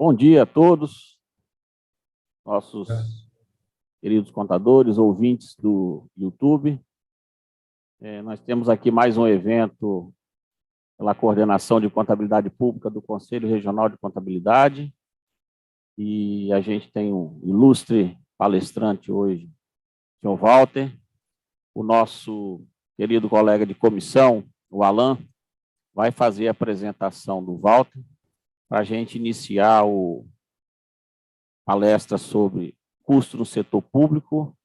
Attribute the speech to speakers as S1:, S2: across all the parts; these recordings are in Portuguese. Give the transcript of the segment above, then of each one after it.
S1: Bom dia a todos, nossos queridos contadores, ouvintes do YouTube. Nós temos aqui mais um evento pela Coordenação de Contabilidade Pública do Conselho Regional de Contabilidade. E a gente tem um ilustre palestrante hoje, o senhor Walter. O nosso querido colega de comissão, o Alan, vai fazer a apresentação do Walter para a gente iniciar a palestra sobre custo no setor público,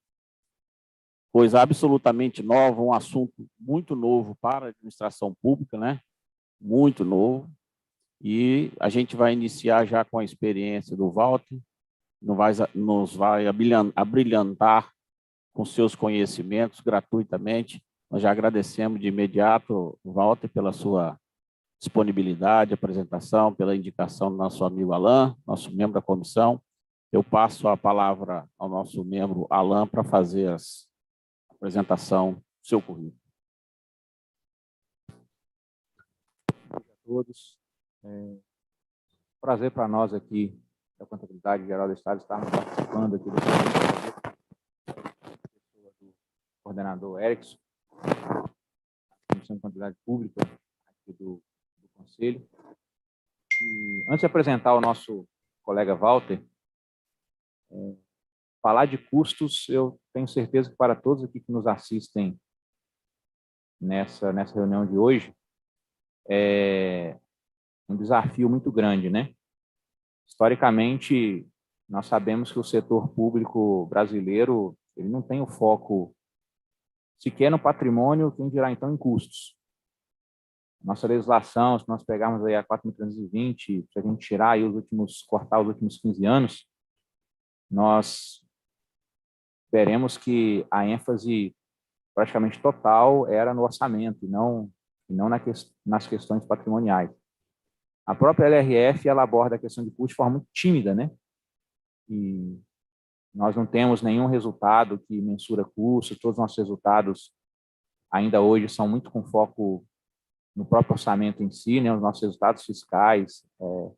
S1: coisa absolutamente nova, um assunto muito novo para a administração pública, né? Muito novo. E a gente vai iniciar já com a experiência do Walter, nos vai abrilhantar com seus conhecimentos gratuitamente. Nós já agradecemos de imediato, Walter, pela sua disponibilidade, apresentação, pela indicação do nosso amigo Alan, nosso membro da comissão. Eu passo a palavra ao nosso membro Alan para fazer a apresentação do seu currículo.
S2: Bom dia a todos. Prazer para nós aqui da Contabilidade Geral do Estado estarmos participando aqui do coordenador Erickson, da Comissão de Contabilidade Pública aqui do Conselho. E antes de apresentar o nosso colega Walter, falar de custos, eu tenho certeza que para todos aqui que nos assistem nessa reunião de hoje, é um desafio muito grande, né? Historicamente, nós sabemos que o setor público brasileiro ele não tem o foco sequer no patrimônio, quem dirá então em custos. Nossa legislação, se nós pegarmos aí a 4.320, se a gente tirar aí cortar os últimos 15 anos, nós veremos que a ênfase praticamente total era no orçamento e não nas questões patrimoniais. A própria LRF ela aborda a questão de custo de forma muito tímida, né? E nós não temos nenhum resultado que mensura custos, todos os nossos resultados ainda hoje são muito com foco no próprio orçamento em si, né? Os nossos resultados fiscais, o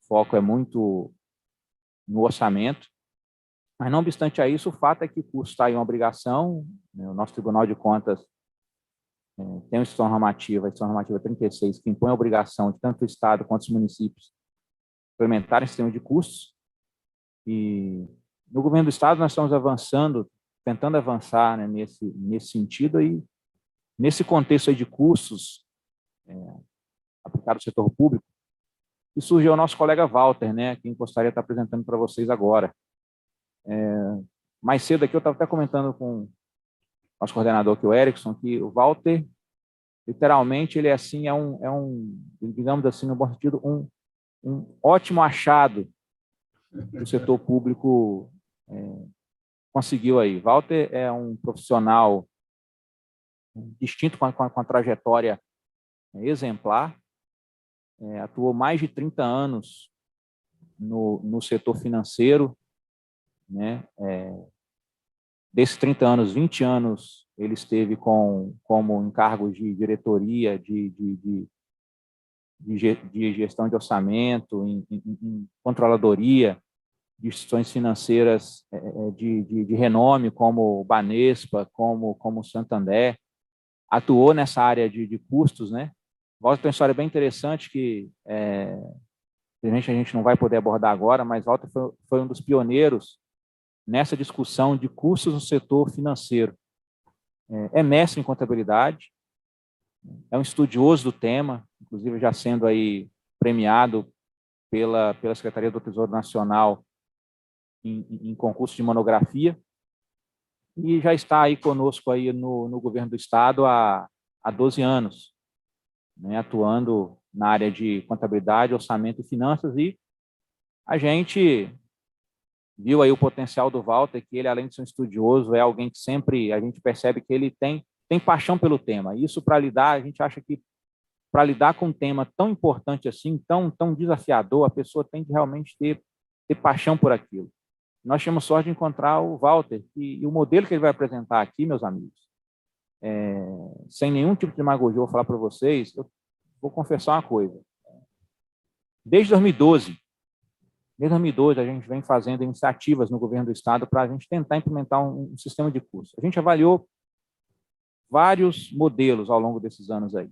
S2: foco é muito no orçamento. Mas, não obstante a isso, o fato é que o custo está aí uma obrigação, né? O nosso Tribunal de Contas tem uma instituição normativa, a instituição normativa 36, que impõe a obrigação de tanto o Estado quanto os municípios implementarem sistema de custos. E no governo do Estado nós estamos avançando, tentando avançar, né, nesse sentido. E nesse contexto aí de custos aplicados ao setor público, e surgiu o nosso colega Walter, né, quem gostaria de estar apresentando para vocês agora. Mais cedo aqui eu estava até comentando com o nosso coordenador aqui, o Erickson, que o Walter, literalmente, ele assim, digamos assim, no bom sentido, um ótimo achado que o setor público conseguiu aí. Walter é um profissional distinto, com a trajetória exemplar, atuou mais de 30 anos no setor financeiro, né? Desses 30 anos, 20 anos ele esteve como encargos de diretoria, de gestão de orçamento, em controladoria, de instituições financeiras de renome, como o Banespa, como o Santander. Atuou nessa área de custos, né? Walter tem uma história bem interessante que a gente não vai poder abordar agora, mas Walter foi um dos pioneiros nessa discussão de custos no setor financeiro. É mestre em contabilidade, é um estudioso do tema, inclusive já sendo aí premiado pela Secretaria do Tesouro Nacional em concurso de monografia, e já está aí conosco aí no governo do Estado há 12 anos, né, atuando na área de contabilidade, orçamento e finanças. E a gente viu aí o potencial do Walter, que ele, além de ser um estudioso, é alguém que sempre a gente percebe que ele tem paixão pelo tema. Isso, para lidar, a gente acha que para lidar com um tema tão importante assim, tão desafiador, a pessoa tem que realmente ter paixão por aquilo. Nós tivemos sorte de encontrar o Walter, e o modelo que ele vai apresentar aqui, meus amigos, sem nenhum tipo de demagogia, eu vou falar para vocês, eu vou confessar uma coisa. Desde 2012, Desde 2012, a gente vem fazendo iniciativas no governo do estado para a gente tentar implementar um sistema de curso. A gente avaliou vários modelos ao longo desses anos aí.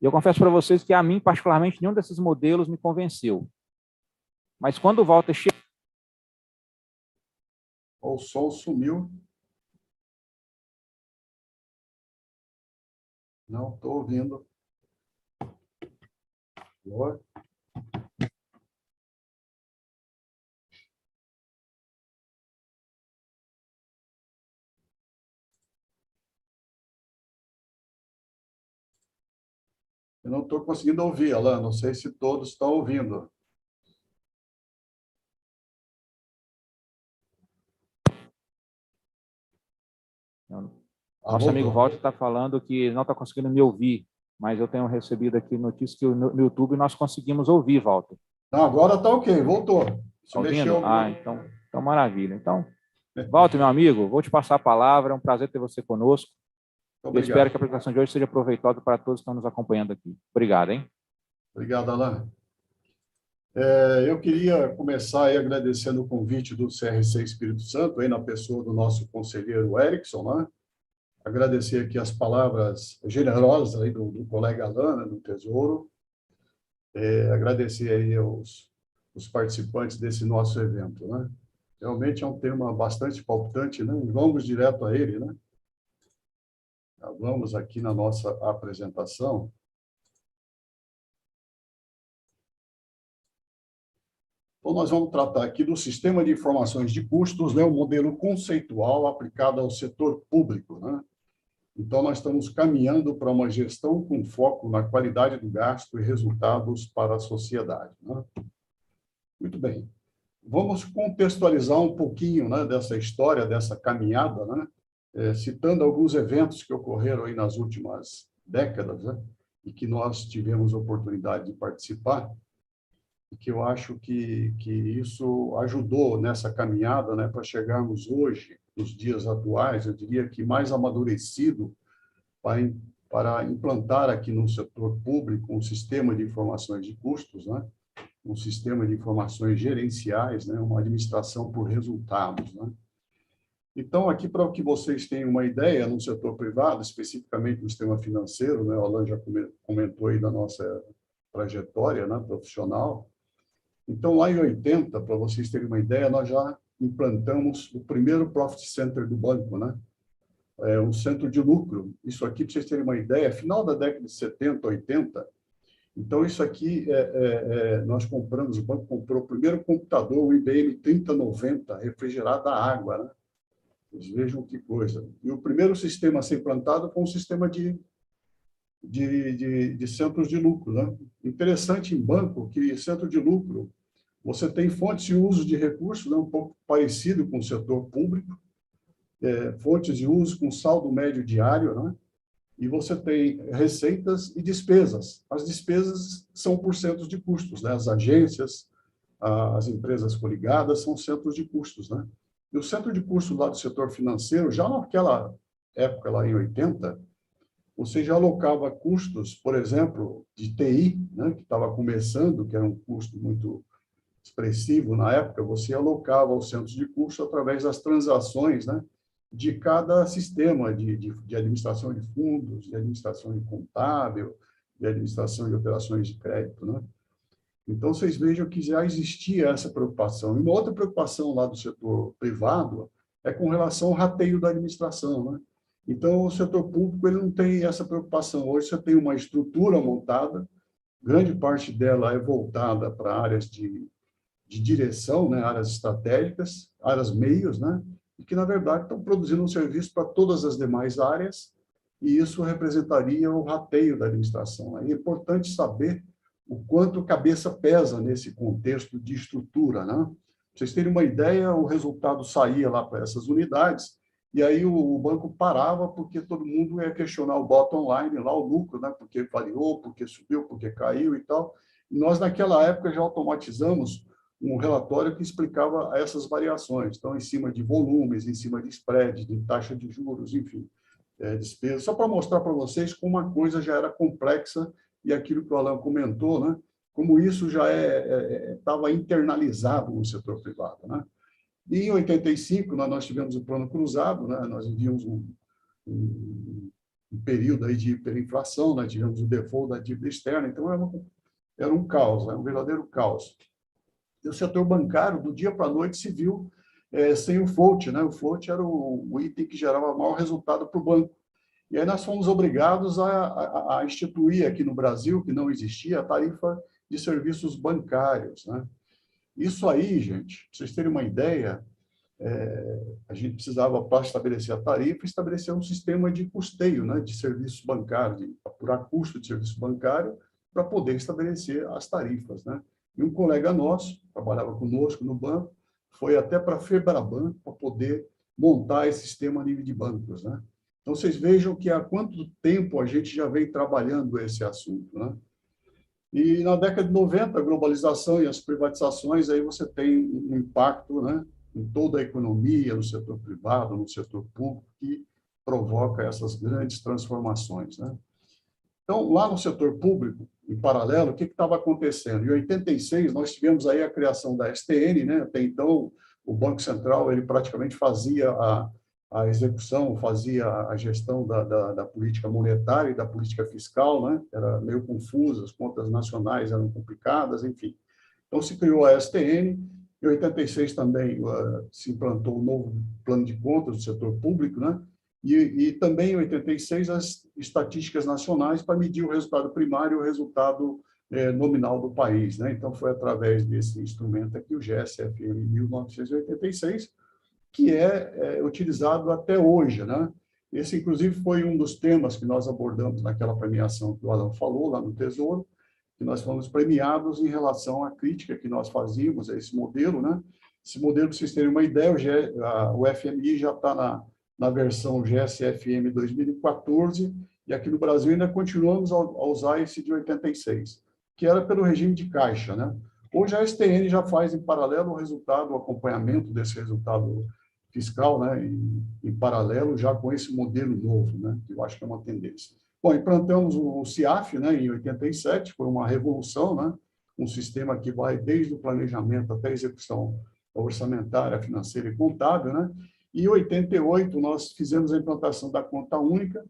S2: E eu confesso para vocês que, a mim, particularmente, nenhum desses modelos me convenceu. Mas quando o Walter chega...
S3: O som sumiu. Não estou ouvindo. Boa. Eu não estou conseguindo ouvir, Alan. Não sei se todos estão ouvindo.
S2: Nosso amigo Walter está falando que não está conseguindo me ouvir, mas eu tenho recebido aqui notícia que no YouTube nós conseguimos ouvir, Walter.
S3: Não, agora está ok, voltou.
S2: Está ouvindo? Então maravilha. Então, Walter, meu amigo, vou te passar a palavra, é um prazer ter você conosco. Eu espero que a apresentação de hoje seja proveitosa para todos que estão nos acompanhando aqui. Obrigado, hein?
S3: Obrigado, Alan. Eu queria começar aí agradecendo o convite do CRC Espírito Santo, aí na pessoa do nosso conselheiro Erickson, né? Agradecer aqui as palavras generosas aí do colega Alan, né, do Tesouro. Agradecer aí os participantes desse nosso evento, né? Realmente é um tema bastante palpitante, né? Vamos direto a ele, né? Vamos aqui na nossa apresentação. Então, nós vamos tratar aqui do sistema de informações de custos, né? O modelo conceitual aplicado ao setor público, né? Então, nós estamos caminhando para uma gestão com foco na qualidade do gasto e resultados para a sociedade, né? Muito bem. Vamos contextualizar um pouquinho, né, dessa história, dessa caminhada, né? Citando alguns eventos que ocorreram aí nas últimas décadas, né, e que nós tivemos oportunidade de participar, e que eu acho que isso ajudou nessa caminhada, né, para chegarmos hoje, nos dias atuais, eu diria que mais amadurecido para implantar aqui no setor público um sistema de informações de custos, né, um sistema de informações gerenciais, né, uma administração por resultados, né. Então, aqui, para que vocês tenham uma ideia, no setor privado, especificamente no sistema financeiro, né, o Alan já comentou aí da nossa trajetória, né, profissional. Então, lá em 80, para vocês terem uma ideia, nós já implantamos o primeiro profit center do banco, né? Um centro de lucro. Isso aqui, para vocês terem uma ideia, final da década de 70, 80. Então, isso aqui, nós compramos, o banco comprou o primeiro computador, o IBM 3090, refrigerado a água, né? Vocês vejam que coisa. E o primeiro sistema a ser implantado foi um sistema de centros de lucro, né? Interessante em banco que centro de lucro, você tem fontes de uso de recursos, né? Um pouco parecido com o setor público, fontes de uso com saldo médio diário, né? E você tem receitas e despesas. As despesas são por centros de custos, né? As agências, as empresas coligadas são centros de custos, né? E o centro de custos lá do setor financeiro, já naquela época, lá em 80, você já alocava custos, por exemplo, de TI, né, que estava começando, que era um custo muito expressivo na época, você alocava os centros de custo através das transações, né, de cada sistema de administração de fundos, de administração de contábil, de administração de operações de crédito, né? Então, vocês vejam que já existia essa preocupação. E uma outra preocupação lá do setor privado é com relação ao rateio da administração, né? Então, o setor público ele não tem essa preocupação. Hoje, você tem uma estrutura montada, grande parte dela é voltada para áreas de direção, né? Áreas estratégicas, áreas meios, né? E que, na verdade, estão produzindo um serviço para todas as demais áreas, e isso representaria o rateio da administração. É importante saber o quanto a cabeça pesa nesse contexto de estrutura, né? Para vocês terem uma ideia, o resultado saía lá para essas unidades, e aí o banco parava porque todo mundo ia questionar o bottom line, lá o lucro, né? Porque variou, porque subiu, porque caiu e tal. E nós, naquela época, já automatizamos um relatório que explicava essas variações. Então, em cima de volumes, em cima de spread, de taxa de juros, enfim, despesas. Só para mostrar para vocês como a coisa já era complexa e aquilo que o Alan comentou, né? como isso já estava internalizado no setor privado, né? E em 85, nós tivemos o Plano Cruzado, né? Nós vivíamos um período aí de hiperinflação, né? Tivemos o default da dívida externa, então era um caos, um verdadeiro caos. E o setor bancário, do dia para a noite, se viu sem o float, né? O float era o item que gerava maior resultado para o banco. E aí nós fomos obrigados a instituir aqui no Brasil, que não existia, a tarifa de serviços bancários, né? Isso aí, gente, para vocês terem uma ideia, a gente precisava, para estabelecer a tarifa, estabelecer um sistema de custeio, né, de serviços bancários, de apurar custo de serviço bancário, para poder estabelecer as tarifas, né? E um colega nosso, trabalhava conosco no banco, foi até para a Febraban para poder montar esse sistema a nível de bancos, né? Então, vocês vejam que há quanto tempo a gente já vem trabalhando esse assunto, né? E na década de 90, a globalização e as privatizações, aí você tem um impacto, né, em toda a economia, no setor privado, no setor público, que provoca essas grandes transformações, né? Então, lá no setor público, em paralelo, o que estava acontecendo? Em 86, nós tivemos aí a criação da STN, né? Até então, o Banco Central ele praticamente fazia a execução, fazia a gestão da política monetária e da política fiscal, né? Era meio confuso, as contas nacionais eram complicadas, enfim. Então, se criou a STN. Em 86 também se implantou um novo plano de contas do setor público, né? E também em 86 as estatísticas nacionais para medir o resultado primário e o resultado nominal do país, né? Então, foi através desse instrumento aqui, o GSFM 1986, que é utilizado até hoje, né? Esse, inclusive, foi um dos temas que nós abordamos naquela premiação que o Alan falou, lá no Tesouro, que nós fomos premiados em relação à crítica que nós fazíamos a esse modelo, né? Esse modelo, para vocês terem uma ideia, o FMI já está na versão GSFM 2014, e aqui no Brasil ainda continuamos a usar esse de 86, que era pelo regime de caixa, né? Hoje a STN já faz em paralelo o resultado, o acompanhamento desse resultado fiscal, né? Em paralelo já com esse modelo novo, né? Que eu acho que é uma tendência. Bom, implantamos o CIAF, né, em 87, foi uma revolução, né? Um sistema que vai desde o planejamento até a execução orçamentária, financeira e contábil, né? E em 88 nós fizemos a implantação da conta única,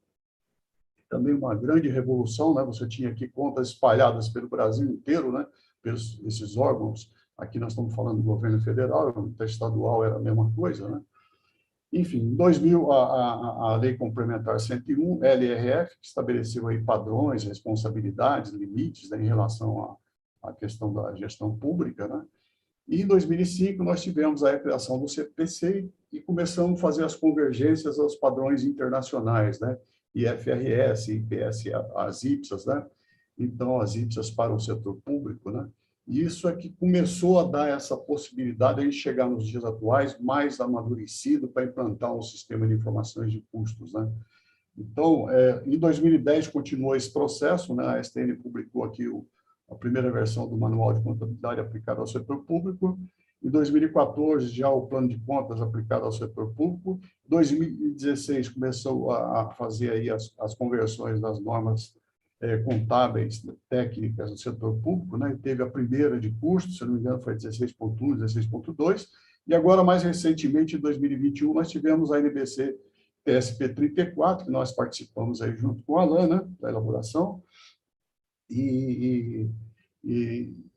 S3: também uma grande revolução, né? Você tinha aqui contas espalhadas pelo Brasil inteiro, né? Pelos esses órgãos. Aqui nós estamos falando do governo federal, até estadual era a mesma coisa, né? Enfim, em 2000, a Lei Complementar 101, LRF, que estabeleceu aí padrões, responsabilidades, limites, né, em relação à questão da gestão pública, né? E em 2005, nós tivemos a criação do CPC e começamos a fazer as convergências aos padrões internacionais, né? IFRS, IPS, as IPSAS, né? Então, as IPSAS para o setor público, né? E isso é que começou a dar essa possibilidade de a gente chegar nos dias atuais mais amadurecido para implantar um sistema de informações de custos, né? Então, em 2010 continuou esse processo, né? A STN publicou aqui a primeira versão do Manual de Contabilidade aplicado ao setor público. Em 2014, já o Plano de Contas aplicado ao setor público. Em 2016, começou a fazer aí as conversões das normas contábeis, técnicas do setor público, né? Teve a primeira de custos, se não me engano, foi 16.1, 16.2, e agora, mais recentemente, em 2021, nós tivemos a NBC TSP 34, que nós participamos aí junto com a Alan, né, da elaboração, e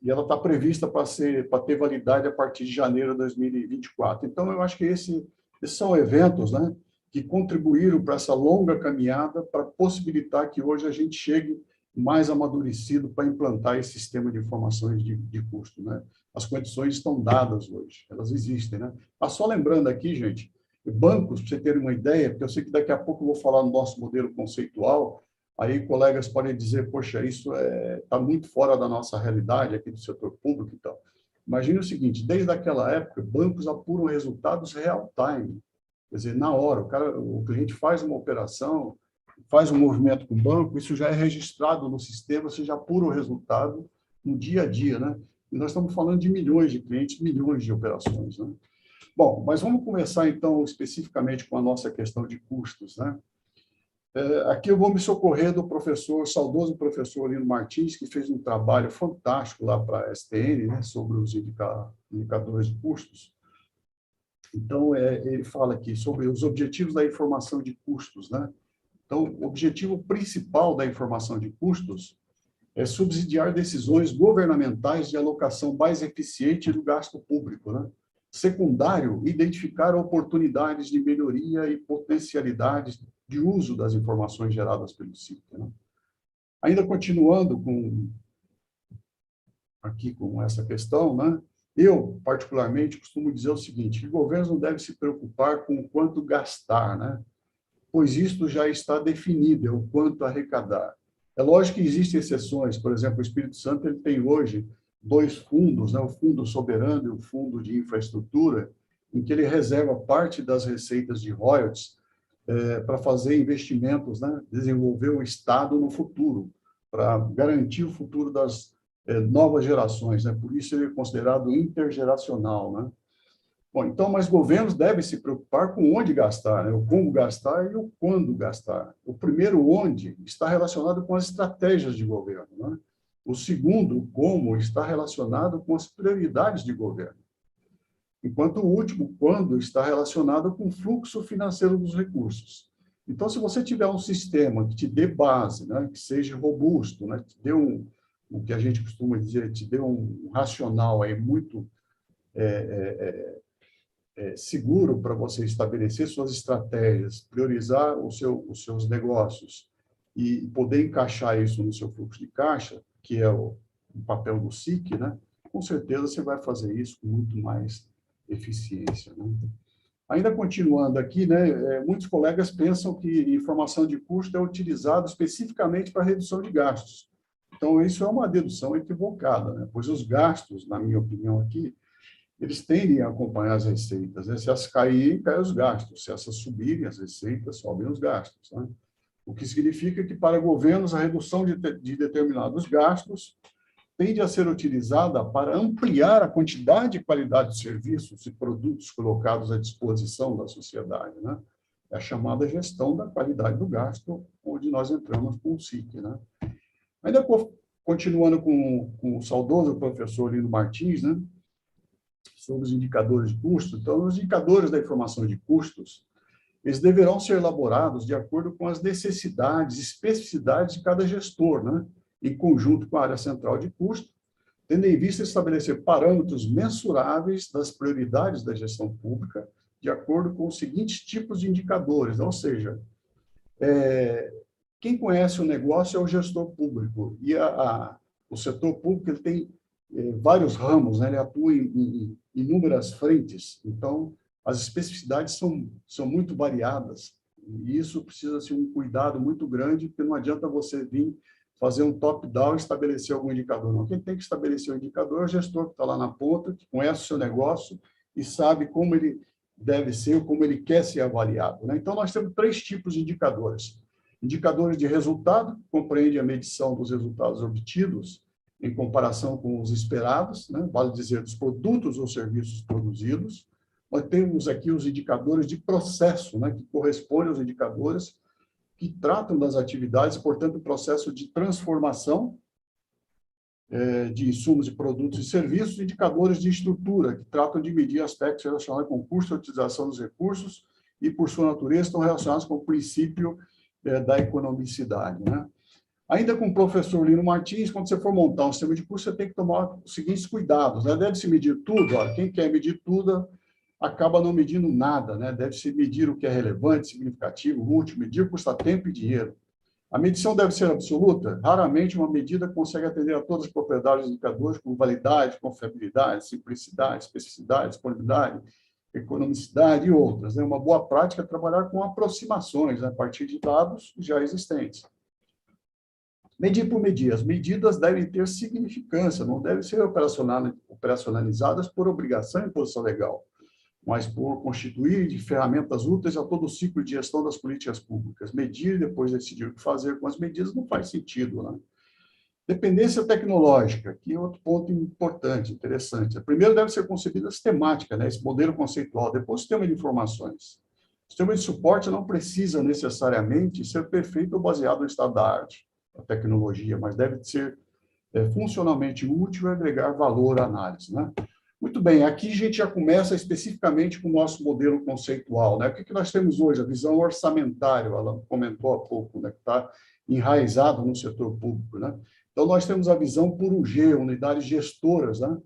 S3: ela está prevista para ter validade a partir de janeiro de 2024. Então, eu acho que esses são eventos, né, que contribuíram para essa longa caminhada para possibilitar que hoje a gente chegue mais amadurecido para implantar esse sistema de informações de custo, né? As condições estão dadas hoje, elas existem, né? Mas só lembrando aqui, gente, bancos, para você ter uma ideia, porque eu sei que daqui a pouco eu vou falar do nosso modelo conceitual, aí colegas podem dizer, poxa, isso está muito fora da nossa realidade aqui do setor público e tal. Imagine o seguinte, desde aquela época, bancos apuram resultados real-time. Quer dizer, na hora, o cliente faz uma operação, faz um movimento com o banco, isso já é registrado no sistema, você já apura o resultado no dia a dia, né? E nós estamos falando de milhões de clientes, milhões de operações, né? Bom, mas vamos começar, então, especificamente com a nossa questão de custos, né? Aqui eu vou me socorrer do saudoso professor Lino Martins, que fez um trabalho fantástico lá para a STN, né, sobre os indicadores de custos. Então, ele fala aqui sobre os objetivos da informação de custos, né? Então, o objetivo principal da informação de custos é subsidiar decisões governamentais de alocação mais eficiente do gasto público, né? Secundário, identificar oportunidades de melhoria e potencialidades de uso das informações geradas pelo SIC, né? Ainda continuando aqui com essa questão, né? Eu, particularmente, costumo dizer o seguinte, que governos não devem se preocupar com o quanto gastar, né? Pois isto já está definido, é o quanto arrecadar. É lógico que existem exceções, por exemplo, o Espírito Santo ele tem hoje 2 fundos, né? O Fundo Soberano e o Fundo de Infraestrutura, em que ele reserva parte das receitas de royalties para fazer investimentos, né? Desenvolver o Estado no futuro, para garantir o futuro das novas gerações, né? Por isso ele é considerado intergeracional, né? Bom, então, mas governos devem se preocupar com onde gastar, né? O como gastar e o quando gastar. O primeiro, onde, está relacionado com as estratégias de governo, né? O segundo, o como, está relacionado com as prioridades de governo. Enquanto o último, quando, está relacionado com o fluxo financeiro dos recursos. Então, se você tiver um sistema que te dê base, né? Que seja robusto, né? Que dê o que a gente costuma dizer, te dê um racional aí muito seguro para você estabelecer suas estratégias, priorizar os seus negócios e poder encaixar isso no seu fluxo de caixa, que é o papel do SIC, né? Com certeza você vai fazer isso com muito mais eficiência, né? Ainda continuando aqui, né, muitos colegas pensam que informação de custo é utilizada especificamente para redução de gastos. Então, isso é uma dedução equivocada, né? Pois os gastos, na minha opinião aqui, eles tendem a acompanhar as receitas, né? Se elas caírem, caem os gastos. Se essas subirem, as receitas, sobem os gastos, né? O que significa que, para governos, a redução de determinados gastos tende a ser utilizada para ampliar a quantidade e qualidade de serviços e produtos colocados à disposição da sociedade, né? É a chamada gestão da qualidade do gasto, onde nós entramos com o SIC, né? Ainda continuando com o saudoso professor Lino Martins, né? Sobre os indicadores de custos. Então, os indicadores da informação de custos, eles deverão ser elaborados de acordo com as necessidades, especificidades de cada gestor, né? Em conjunto com a área central de custo, tendo em vista estabelecer parâmetros mensuráveis das prioridades da gestão pública, de acordo com os seguintes tipos de indicadores, ou seja, quem conhece o negócio é o gestor público, e o setor público ele tem vários ramos, né? Ele atua em inúmeras frentes, então as especificidades são muito variadas, e isso precisa ser um cuidado muito grande, porque não adianta você vir fazer um top-down e estabelecer algum indicador, não. Quem tem que estabelecer o indicador é o gestor que está lá na ponta, que conhece o seu negócio e sabe como ele deve ser, como ele quer ser avaliado, né? Então, nós temos 3 tipos de indicadores. Indicadores de resultado, que compreende a medição dos resultados obtidos em comparação com os esperados, né? Vale dizer, dos produtos ou serviços produzidos. Nós temos aqui os indicadores de processo, né? Que correspondem aos indicadores que tratam das atividades, portanto, o processo de transformação de insumos, de produtos e serviços, indicadores de estrutura, que tratam de medir aspectos relacionados com o custo e utilização dos recursos e, por sua natureza, estão relacionados com o princípio da economicidade, né? Ainda com o professor Lino Martins, quando você for montar um sistema de custo, você tem que tomar os seguintes cuidados, né? Deve-se medir tudo. Olha, quem quer medir tudo acaba não medindo nada, né? Deve-se medir o que é relevante, significativo, útil, medir custa tempo e dinheiro. A medição deve ser absoluta? Raramente uma medida consegue atender a todas as propriedades dos indicadores, como validade, confiabilidade, simplicidade, especificidade, disponibilidade, economicidade e outras, né? Uma boa prática é trabalhar com aproximações, né? A partir de dados já existentes. Medir por medir. As medidas devem ter significância, não devem ser operacionalizadas por obrigação e imposição legal, mas por constituir de ferramentas úteis a todo o ciclo de gestão das políticas públicas. Medir e depois decidir o que fazer com as medidas não faz sentido, né? Dependência tecnológica, que é outro ponto importante, interessante. Primeiro deve ser concebida a sistemática, né? Esse modelo conceitual, depois o sistema de informações. O sistema de suporte não precisa necessariamente ser perfeito ou baseado no estado da arte, a tecnologia, mas deve ser funcionalmente útil e agregar valor à análise, né? Muito bem, aqui a gente já começa especificamente com o nosso modelo conceitual, né? O que nós temos hoje? A visão orçamentária, ela comentou há pouco, né? Que está enraizado no setor público, né? Então, nós temos a visão por UG, unidades gestoras, né?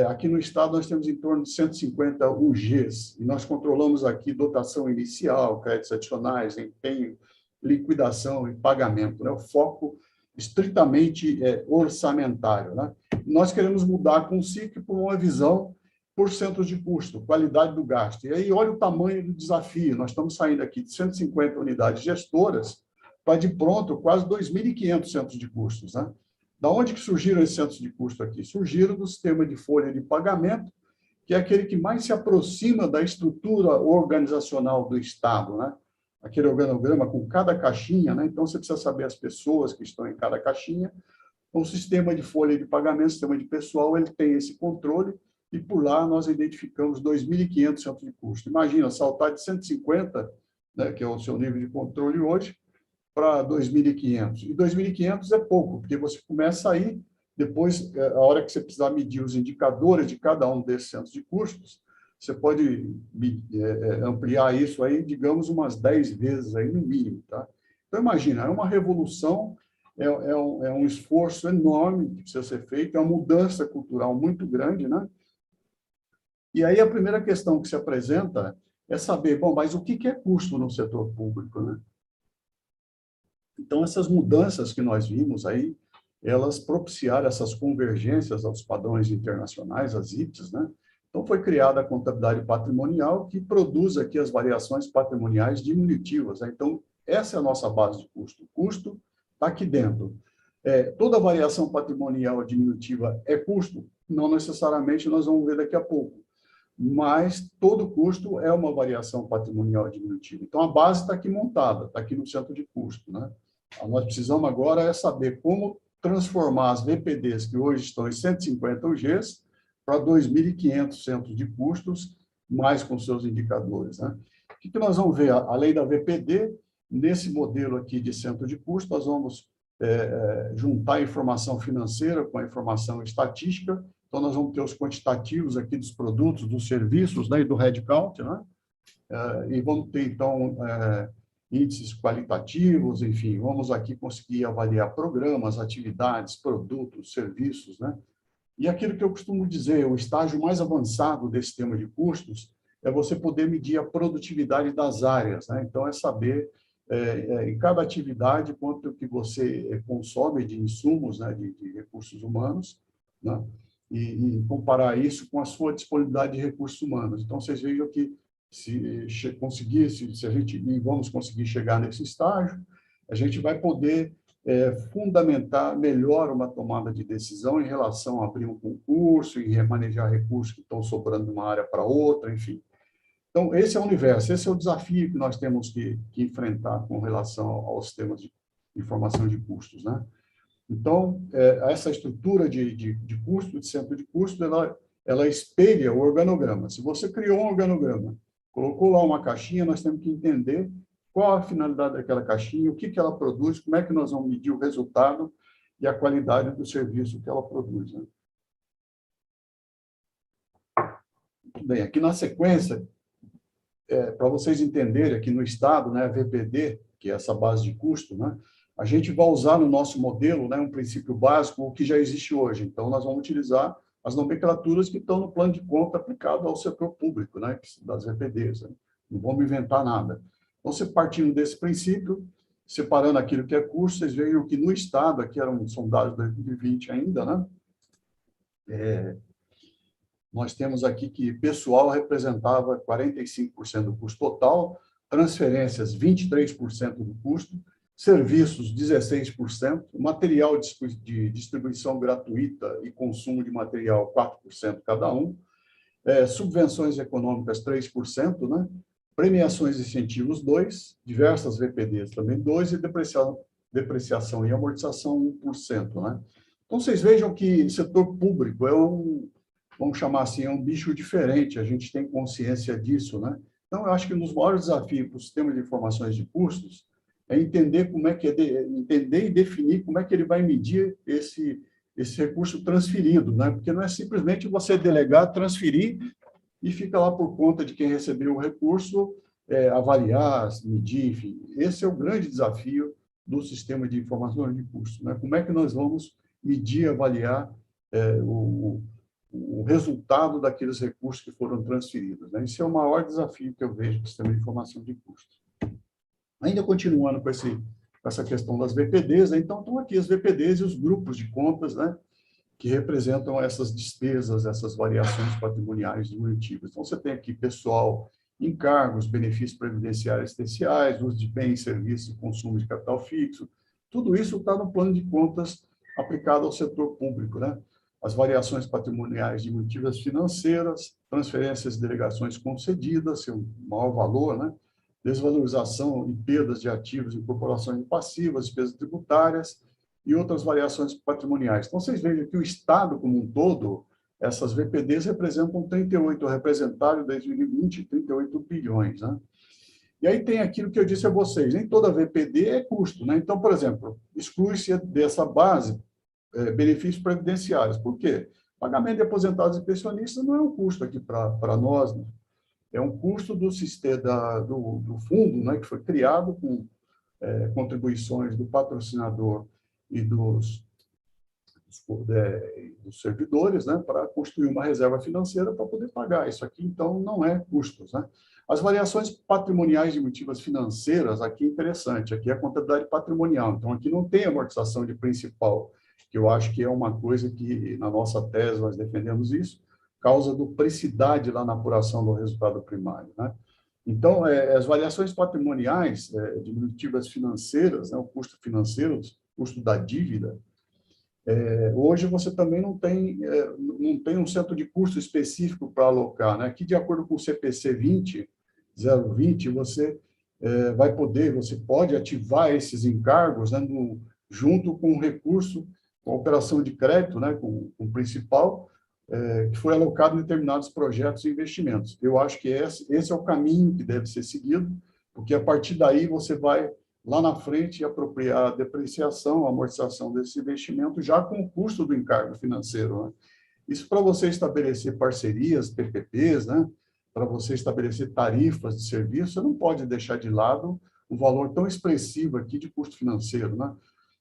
S3: Aqui no estado, nós temos em torno de 150 UGs, e nós controlamos aqui dotação inicial, créditos adicionais, empenho, liquidação e pagamento, né? O foco estritamente orçamentário, né? Nós queremos mudar com o SIC por uma visão por centros de custo, qualidade do gasto. E aí, olha o tamanho do desafio. Nós estamos saindo aqui de 150 unidades gestoras para, de pronto, quase 2.500 centros de custos, né? Da onde que surgiram esses centros de custo aqui? Surgiram do sistema de folha de pagamento, que é aquele que mais se aproxima da estrutura organizacional do Estado, né? Aquele organograma com cada caixinha, né? Então, você precisa saber as pessoas que estão em cada caixinha. Então, o sistema de folha de pagamento, o sistema de pessoal, ele tem esse controle, e por lá nós identificamos 2.500 centros de custo. Imagina, saltar de 150, né, que é o seu nível de controle hoje, para 2.500. E 2.500 é pouco, porque você começa aí, depois, a hora que você precisar medir os indicadores de cada um desses centros de custos, você pode ampliar isso aí, digamos, umas 10 vezes aí no mínimo, tá? Então, imagina, é uma revolução, é um esforço enorme que precisa ser feito, é uma mudança cultural muito grande, né? E aí a primeira questão que se apresenta é saber, bom, mas o que é custo no setor público, né? Então, essas mudanças que nós vimos aí, elas propiciaram essas convergências aos padrões internacionais, as IPs, né? Então, foi criada a contabilidade patrimonial, que produz aqui as variações patrimoniais diminutivas, né? Então, essa é a nossa base de custo. O custo está aqui dentro. Toda variação patrimonial diminutiva é custo? Não necessariamente, nós vamos ver daqui a pouco. Mas todo custo é uma variação patrimonial diminutiva. Então, a base está aqui montada, está aqui no centro de custo, né? Nós precisamos agora saber como transformar as VPDs, que hoje estão em 150 UGs, para 2.500 centros de custos, mais com seus indicadores, né? O que nós vamos ver? Além da VPD, nesse modelo aqui de centro de custo, nós vamos juntar a informação financeira com a informação estatística. Então, nós vamos ter os quantitativos aqui dos produtos, dos serviços, né, e do headcount, né? E vamos ter, então, índices qualitativos, enfim, vamos aqui conseguir avaliar programas, atividades, produtos, serviços, né? E aquilo que eu costumo dizer, o estágio mais avançado desse tema de custos é você poder medir a produtividade das áreas, né? Então, é saber, em cada atividade, quanto que você consome de insumos, né, de recursos humanos, né? E comparar isso com a sua disponibilidade de recursos humanos. Então, vocês vejam que se a gente vamos conseguir chegar nesse estágio, a gente vai poder fundamentar melhor uma tomada de decisão em relação a abrir um concurso, em remanejar recursos que estão sobrando de uma área para outra, enfim. Então, esse é o universo, esse é o desafio que nós temos que enfrentar com relação aos sistemas de informação de custos, né? Então, essa estrutura de custo, de centro de custo, ela espelha o organograma. Se você criou um organograma, colocou lá uma caixinha, nós temos que entender qual a finalidade daquela caixinha, o que ela produz, como é que nós vamos medir o resultado e a qualidade do serviço que ela produz, né? Muito bem, aqui na sequência, para vocês entenderem, aqui no Estado, né, a VPD, que é essa base de custo, né, a gente vai usar no nosso modelo, né, um princípio básico, o que já existe hoje. Então, nós vamos utilizar as nomenclaturas que estão no plano de conta aplicado ao setor público, né, das VPDs. Né? Não vamos inventar nada. Então, você partindo desse princípio, separando aquilo que é custo, vocês veem que no Estado, aqui são dados de 2020 ainda, né? Nós temos aqui que pessoal representava 45% do custo total, transferências 23% do custo, serviços 16%, material de distribuição gratuita e consumo de material 4% cada um, subvenções econômicas 3%, né? Premiações e incentivos 2%, diversas VPDs também 2% e depreciação e amortização 1%, né? Então, vocês vejam que setor público vamos chamar assim, é um bicho diferente, a gente tem consciência disso, né? Então, eu acho que um dos maiores desafios para o sistema de informações de custos é entender como é que entender e definir como é que ele vai medir esse recurso transferido, né? Porque não é simplesmente você delegar, transferir e fica lá por conta de quem recebeu o recurso, avaliar, medir, enfim. Esse é o grande desafio do sistema de informações de custos, né? Como é que nós vamos medir, avaliar o resultado daqueles recursos que foram transferidos, né? Esse é o maior desafio que eu vejo do sistema de informação de custos. Ainda continuando com essa questão das VPDs, né? Então estão aqui as VPDs e os grupos de contas, né, que representam essas despesas, essas variações patrimoniais diminutivas. Então você tem aqui pessoal, encargos, benefícios previdenciários especiais, uso de bens, serviços e consumo de capital fixo. Tudo isso está no plano de contas aplicado ao setor público, né? As variações patrimoniais diminutivas financeiras, transferências de delegações concedidas, seu maior valor, né? Desvalorização e perdas de ativos, incorporações passivas, despesas tributárias e outras variações patrimoniais. Então, vocês vejam que o Estado, como um todo, essas VPDs representam 38, representaram em 2020 38 bilhões. Né? E aí tem aquilo que eu disse a vocês, nem toda VPD é custo. Né? Então, por exemplo, exclui-se dessa base benefícios previdenciários. Por quê? Pagamento de aposentados e pensionistas não é um custo aqui para nós, né? É um custo do sistema do fundo, né, que foi criado com contribuições do patrocinador e dos servidores, né, para construir uma reserva financeira para poder pagar. Isso aqui, então, não é custos. Né? As variações patrimoniais diminutivas financeiras, aqui é interessante, aqui é a contabilidade patrimonial. Então, aqui não tem amortização de principal, que eu acho que é uma coisa que, na nossa tese, nós defendemos isso, causa duplicidade lá na apuração do resultado primário. Né? Então, as variações patrimoniais diminutivas financeiras, né, o custo financeiro, o custo da dívida, hoje você também não tem um centro de custo específico para alocar. Né? Aqui, de acordo com o CPC 020, você você pode ativar esses encargos, né, junto com o recurso, com a operação de crédito, né, com o principal, que foi alocado em determinados projetos e investimentos. Eu acho que esse é o caminho que deve ser seguido, porque a partir daí você vai, lá na frente, apropriar a depreciação, a amortização desse investimento, já com o custo do encargo financeiro. Né? Isso para você estabelecer parcerias, PPPs, né? Para você estabelecer tarifas de serviço, você não pode deixar de lado um valor tão expressivo aqui de custo financeiro. Né?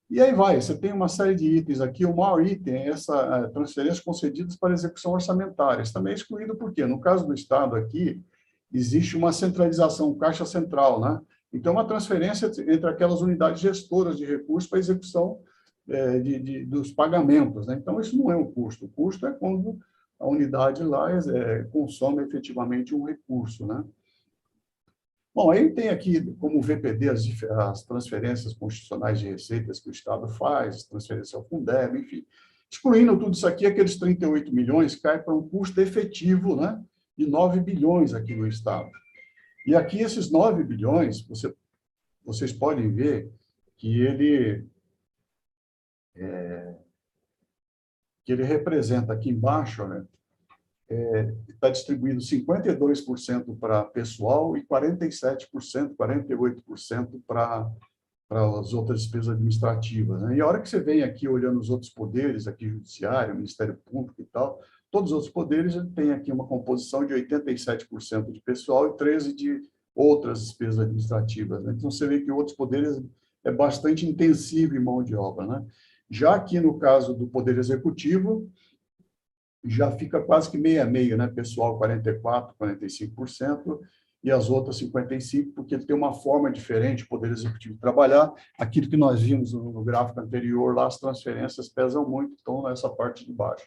S3: E aí vai, você tem uma série de itens aqui, o maior item é essa transferência concedidas para execução orçamentária. Isso também é excluído por quê? No caso do Estado aqui, existe uma centralização, caixa central, né? Então, uma transferência entre aquelas unidades gestoras de recursos para execução dos pagamentos. Né? Então, isso não é um custo. O custo é quando a unidade lá consome efetivamente um recurso. Né? Bom, aí tem aqui, como VPD, as transferências constitucionais de receitas que o Estado faz, transferência ao Fundeb, enfim. Excluindo tudo isso aqui, aqueles 38 milhões cai para um custo efetivo, né, de 9 bilhões aqui no Estado. E aqui, esses 9 bilhões, vocês podem ver que ele representa aqui embaixo, né, está distribuído 52% para pessoal e 47%, 48% para as outras despesas administrativas. Né? E a hora que você vem aqui olhando os outros poderes, aqui Judiciário, Ministério Público e tal, todos os outros poderes têm aqui uma composição de 87% de pessoal e 13% de outras despesas administrativas. Né? Então, você vê que outros poderes é bastante intensivo em mão de obra. Né? Já aqui no caso do Poder Executivo, já fica quase que meio a meio, né? Pessoal 44%, 45%, e as outras 55%, porque ele tem uma forma diferente, o Poder Executivo, de trabalhar. Aquilo que nós vimos no gráfico anterior, lá as transferências pesam muito, estão nessa parte de baixo.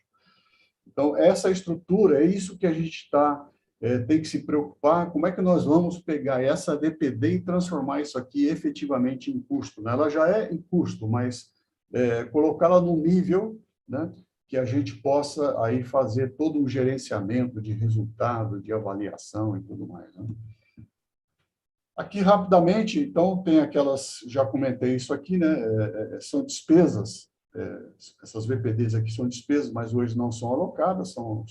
S3: Então, essa estrutura, é isso que a gente tem que se preocupar, como é que nós vamos pegar essa DPD e transformar isso aqui efetivamente em custo. Né? Ela já é em custo, mas colocá-la num nível, né, que a gente possa aí fazer todo um gerenciamento de resultado, de avaliação e tudo mais. Né? Aqui, rapidamente, então, tem aquelas, já comentei isso aqui, né? São despesas, essas VPDs aqui são despesas, mas hoje não são alocadas, são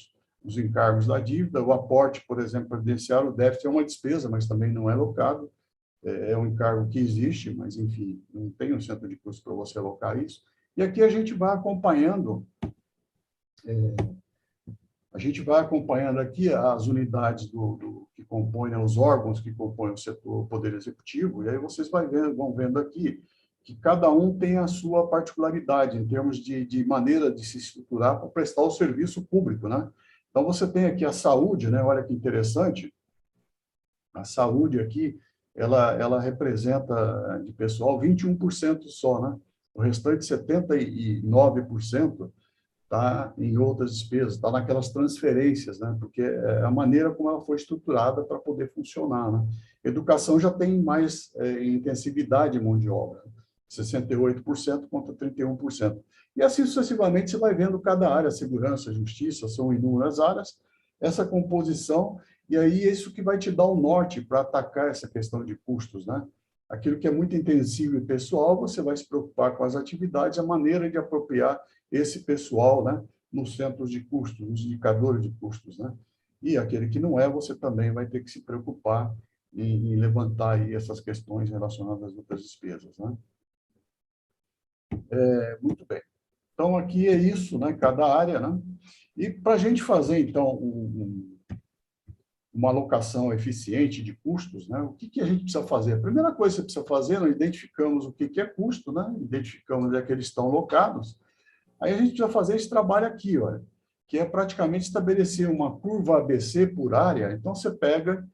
S3: os encargos da dívida, o aporte, por exemplo, previdenciário, o déficit é uma despesa, mas também não é locado, é um encargo que existe, mas, enfim, não tem um centro de custos para você alocar isso. E aqui a gente vai acompanhando aqui as unidades que compõem, os órgãos que compõem o setor o Poder Executivo, e aí vocês vão vendo aqui que cada um tem a sua particularidade em termos de maneira de se estruturar para prestar o serviço público, né? Então, você tem aqui a saúde, né? Olha que interessante. A saúde aqui, ela representa de pessoal 21% só, né? O restante 79% está em outras despesas, está naquelas transferências, né? Porque é a maneira como ela foi estruturada para poder funcionar, né? Educação já tem mais intensividade de mão de obra, 68% contra 31%. E assim sucessivamente você vai vendo cada área, segurança, justiça, são inúmeras áreas, essa composição, e aí é isso que vai te dar o norte para atacar essa questão de custos, né? Aquilo que é muito intensivo e pessoal, você vai se preocupar com as atividades, a maneira de apropriar esse pessoal, né, nos centros de custos, nos indicadores de custos, né? E aquele que não é, você também vai ter que se preocupar em levantar aí essas questões relacionadas às outras despesas, né? Muito bem. Então, aqui é isso, né, cada área, né? E para a gente fazer, então, uma alocação eficiente de custos, né? O que a gente precisa fazer? A primeira coisa que você precisa fazer, nós identificamos o que é custo, né? Identificamos onde é que eles estão alocados. Aí a gente precisa fazer esse trabalho aqui, olha, que é praticamente estabelecer uma curva ABC por área. Então, você pega,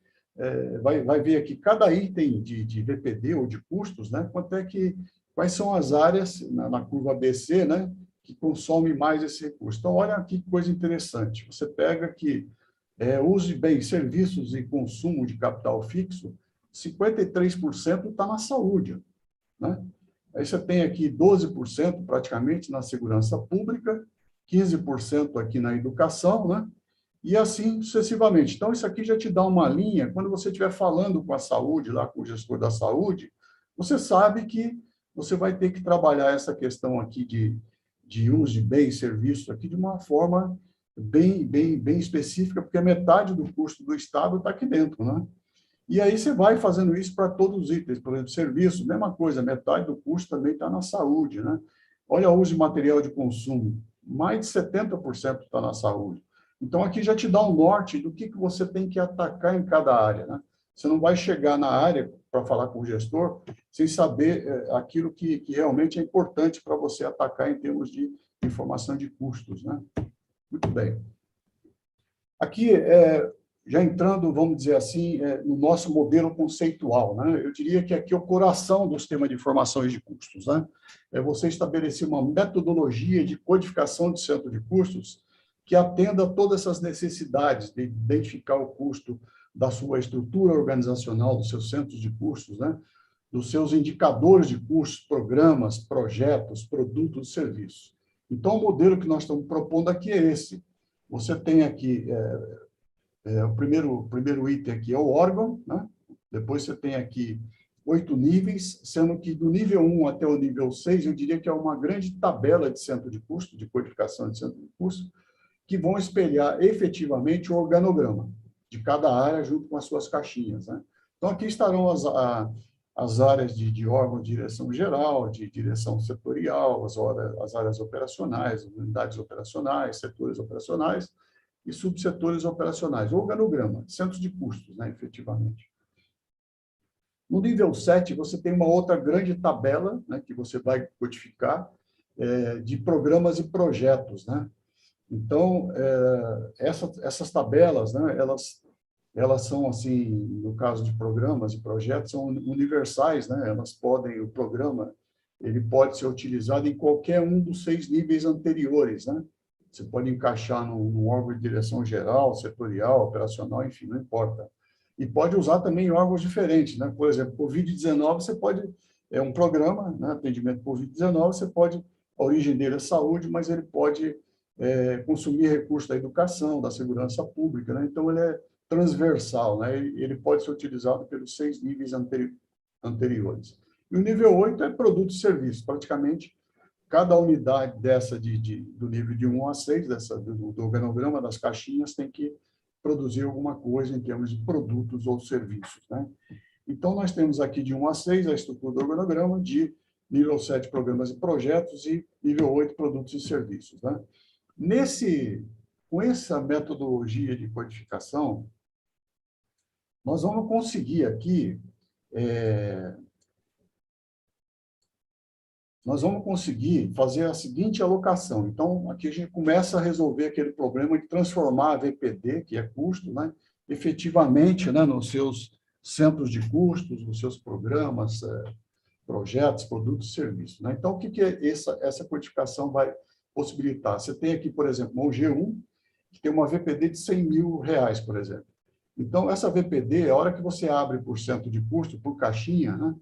S3: vai ver aqui cada item de VPD ou de custos, né? Quais são as áreas na curva ABC, né, que consomem mais esse recurso. Então, olha aqui que coisa interessante. Você pega aqui uso de bens, serviços e consumo de capital fixo, 53% está na saúde, né? Aí você tem aqui 12% praticamente na segurança pública, 15% aqui na educação, né? E assim sucessivamente. Então, isso aqui já te dá uma linha, quando você estiver falando com a saúde, lá com o gestor da saúde, você sabe que você vai ter que trabalhar essa questão aqui de uso de bens e serviços aqui de uma forma bem específica, porque metade do custo do Estado está aqui dentro, né? E aí você vai fazendo isso para todos os itens, por exemplo, serviço, mesma coisa, metade do custo também está na saúde, né? Olha o uso de material de consumo, mais de 70% está na saúde. Então, aqui já te dá um norte do que você tem que atacar em cada área, né? Você não vai chegar na área para falar com o gestor sem saber aquilo que realmente é importante para você atacar em termos de informação de custos, né? Muito bem. Aqui, já entrando, vamos dizer assim, no nosso modelo conceitual, né? Eu diria que aqui é o coração do sistema de informações de custos, né? É você estabelecer uma metodologia de codificação de centro de custos que atenda a todas essas necessidades de identificar o custo da sua estrutura organizacional, dos seus centros de custos, né? Dos seus indicadores de custos, programas, projetos, produtos, serviços. Então, o modelo que nós estamos propondo aqui é esse. Você tem aqui, o primeiro item aqui é o órgão, né? Depois você tem aqui 8 níveis, sendo que do nível 1 até o nível 6, eu diria que é uma grande tabela de centro de custo, de codificação de centro de custo, que vão espelhar efetivamente o organograma de cada área junto com as suas caixinhas, né? Então, aqui estarão as áreas de órgão de direção geral, de direção setorial, as áreas operacionais, unidades operacionais, setores operacionais e subsetores operacionais. Organograma, centros de custos, né, efetivamente. No nível 7, você tem uma outra grande tabela, né, que você vai codificar, de programas e projetos, né? Então, essas tabelas, né, elas são, assim, no caso de programas e projetos, são universais, né? O programa, ele pode ser utilizado em qualquer um dos 6 níveis anteriores, né? Você pode encaixar num órgão de direção geral, setorial, operacional, enfim, não importa. E pode usar também em órgãos diferentes, né? Por exemplo, Covid-19, você pode, um programa, né, atendimento Covid-19, você pode, a origem dele é saúde, mas ele pode consumir recursos da educação, da segurança pública, né? Então, ele é transversal, né? Ele pode ser utilizado pelos 6 níveis anteriores. E o nível 8 é produto e serviço. Praticamente, cada unidade dessa do nível de 1 a 6, do organograma das caixinhas, tem que produzir alguma coisa em termos de produtos ou serviços, né? Então, nós temos aqui de 1 a 6 a estrutura do organograma, de nível 7, programas e projetos, e nível 8, produtos e serviços, né? Com essa metodologia de codificação, nós vamos conseguir aqui, fazer a seguinte alocação. Então, aqui a gente começa a resolver aquele problema de transformar a VPD, que é custo, né, efetivamente, né, nos seus centros de custos, nos seus programas, projetos, produtos e serviços, né? Então, o que essa codificação vai possibilitar? Você tem aqui, por exemplo, um G1, que tem uma VPD de R$100 mil, por exemplo. Então, essa VPD, a hora que você abre por cento de custo, por caixinha, né?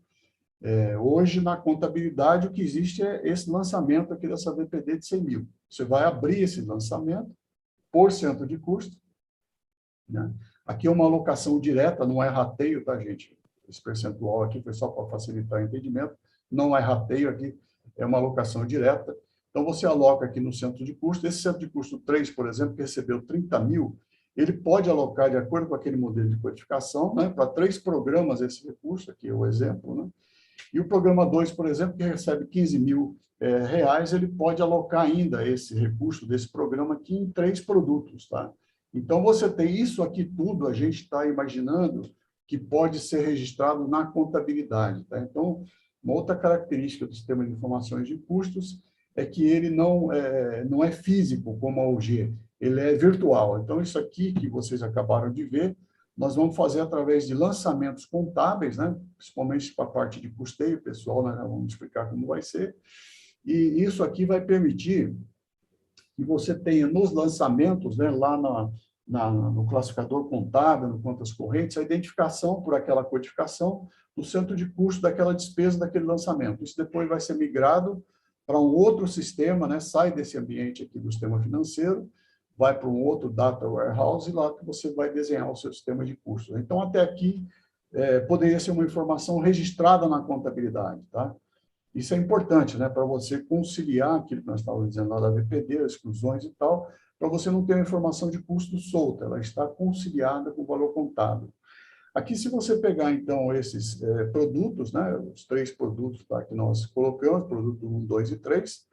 S3: Hoje, na contabilidade, o que existe é esse lançamento aqui dessa VPD de 100 mil. Você vai abrir esse lançamento por cento de custo, né? Aqui é uma alocação direta, não é rateio, tá, gente? Esse percentual aqui foi só para facilitar o entendimento. Não é rateio aqui, é uma alocação direta. Então, você aloca aqui no centro de custo. Esse centro de custo 3, por exemplo, que recebeu 30 mil, ele pode alocar, de acordo com aquele modelo de codificação, né, para 3 programas esse recurso, aqui é o exemplo, né? E o programa 2, por exemplo, que recebe 15 mil reais, ele pode alocar ainda esse recurso desse programa aqui em 3 produtos, tá? Então, você tem isso aqui tudo, a gente está imaginando que pode ser registrado na contabilidade, tá? Então, uma outra característica do sistema de informações de custos é que ele não é físico, como a UG, ele é virtual. Então, isso aqui que vocês acabaram de ver, nós vamos fazer através de lançamentos contábeis, né? Principalmente para a parte de custeio pessoal, né? Vamos explicar como vai ser. E isso aqui vai permitir que você tenha nos lançamentos, né? Lá no classificador contábil, no contas correntes, a identificação por aquela codificação do centro de custo daquela despesa daquele lançamento. Isso depois vai ser migrado para um outro sistema, né? Sai desse ambiente aqui do sistema financeiro, vai para um outro data warehouse, e lá que você vai desenhar o seu sistema de custos. Então, até aqui, poderia ser uma informação registrada na contabilidade, tá? Isso é importante, né, para você conciliar aquilo que nós estávamos dizendo lá da VPD, exclusões e tal, para você não ter uma informação de custo solta, ela está conciliada com o valor contábil. Aqui, se você pegar, então, esses produtos, né, os 3 produtos tá, que nós colocamos, produto 1, 2 e 3,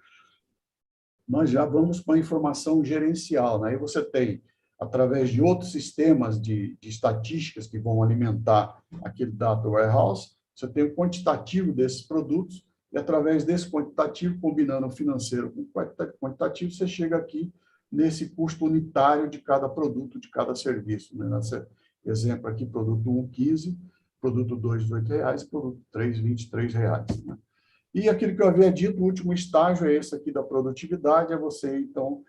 S3: nós já vamos para a informação gerencial, né? Aí você tem, através de outros sistemas de estatísticas que vão alimentar aquele data warehouse, você tem o quantitativo desses produtos, e através desse quantitativo, combinando o financeiro com o quantitativo, você chega aqui nesse custo unitário de cada produto, de cada serviço, né? Nesse exemplo aqui, produto 1, 15, produto 2, R$18, produto 3, R$23, né? E aquilo que eu havia dito, o último estágio é esse aqui da produtividade, é você, então,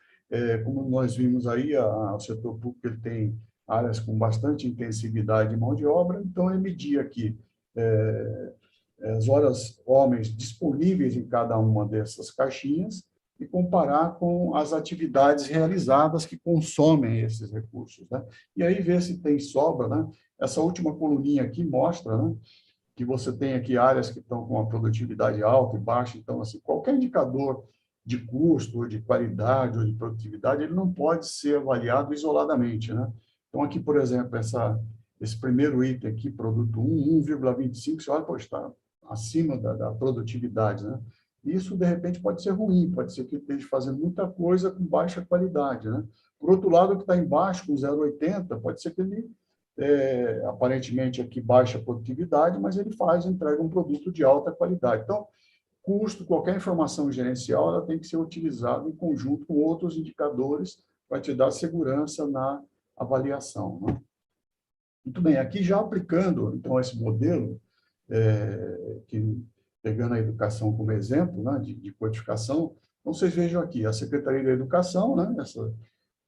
S3: como nós vimos aí, o setor público ele tem áreas com bastante intensividade de mão de obra, então ele medir aqui as horas homens disponíveis em cada uma dessas caixinhas e comparar com as atividades realizadas que consomem esses recursos, né? E aí ver se tem sobra, né? Essa última coluninha aqui mostra, né, que você tem aqui áreas que estão com uma produtividade alta e baixa, então, assim, qualquer indicador de custo, ou de qualidade, ou de produtividade, ele não pode ser avaliado isoladamente, né? Então, aqui, por exemplo, esse primeiro item aqui, produto 1, 1,25, você olha, pô, está acima da produtividade, né? Isso, de repente, pode ser ruim, pode ser que ele esteja fazendo muita coisa com baixa qualidade, né? Por outro lado, o que está embaixo, com 0,80, pode ser que ele aparentemente aqui baixa produtividade, mas ele entrega um produto de alta qualidade. Então, custo, qualquer informação gerencial, ela tem que ser utilizada em conjunto com outros indicadores para te dar segurança na avaliação, né? Muito bem, aqui já aplicando, então, esse modelo, pegando a educação como exemplo, né, de codificação, então, vocês vejam aqui, a Secretaria da Educação, né,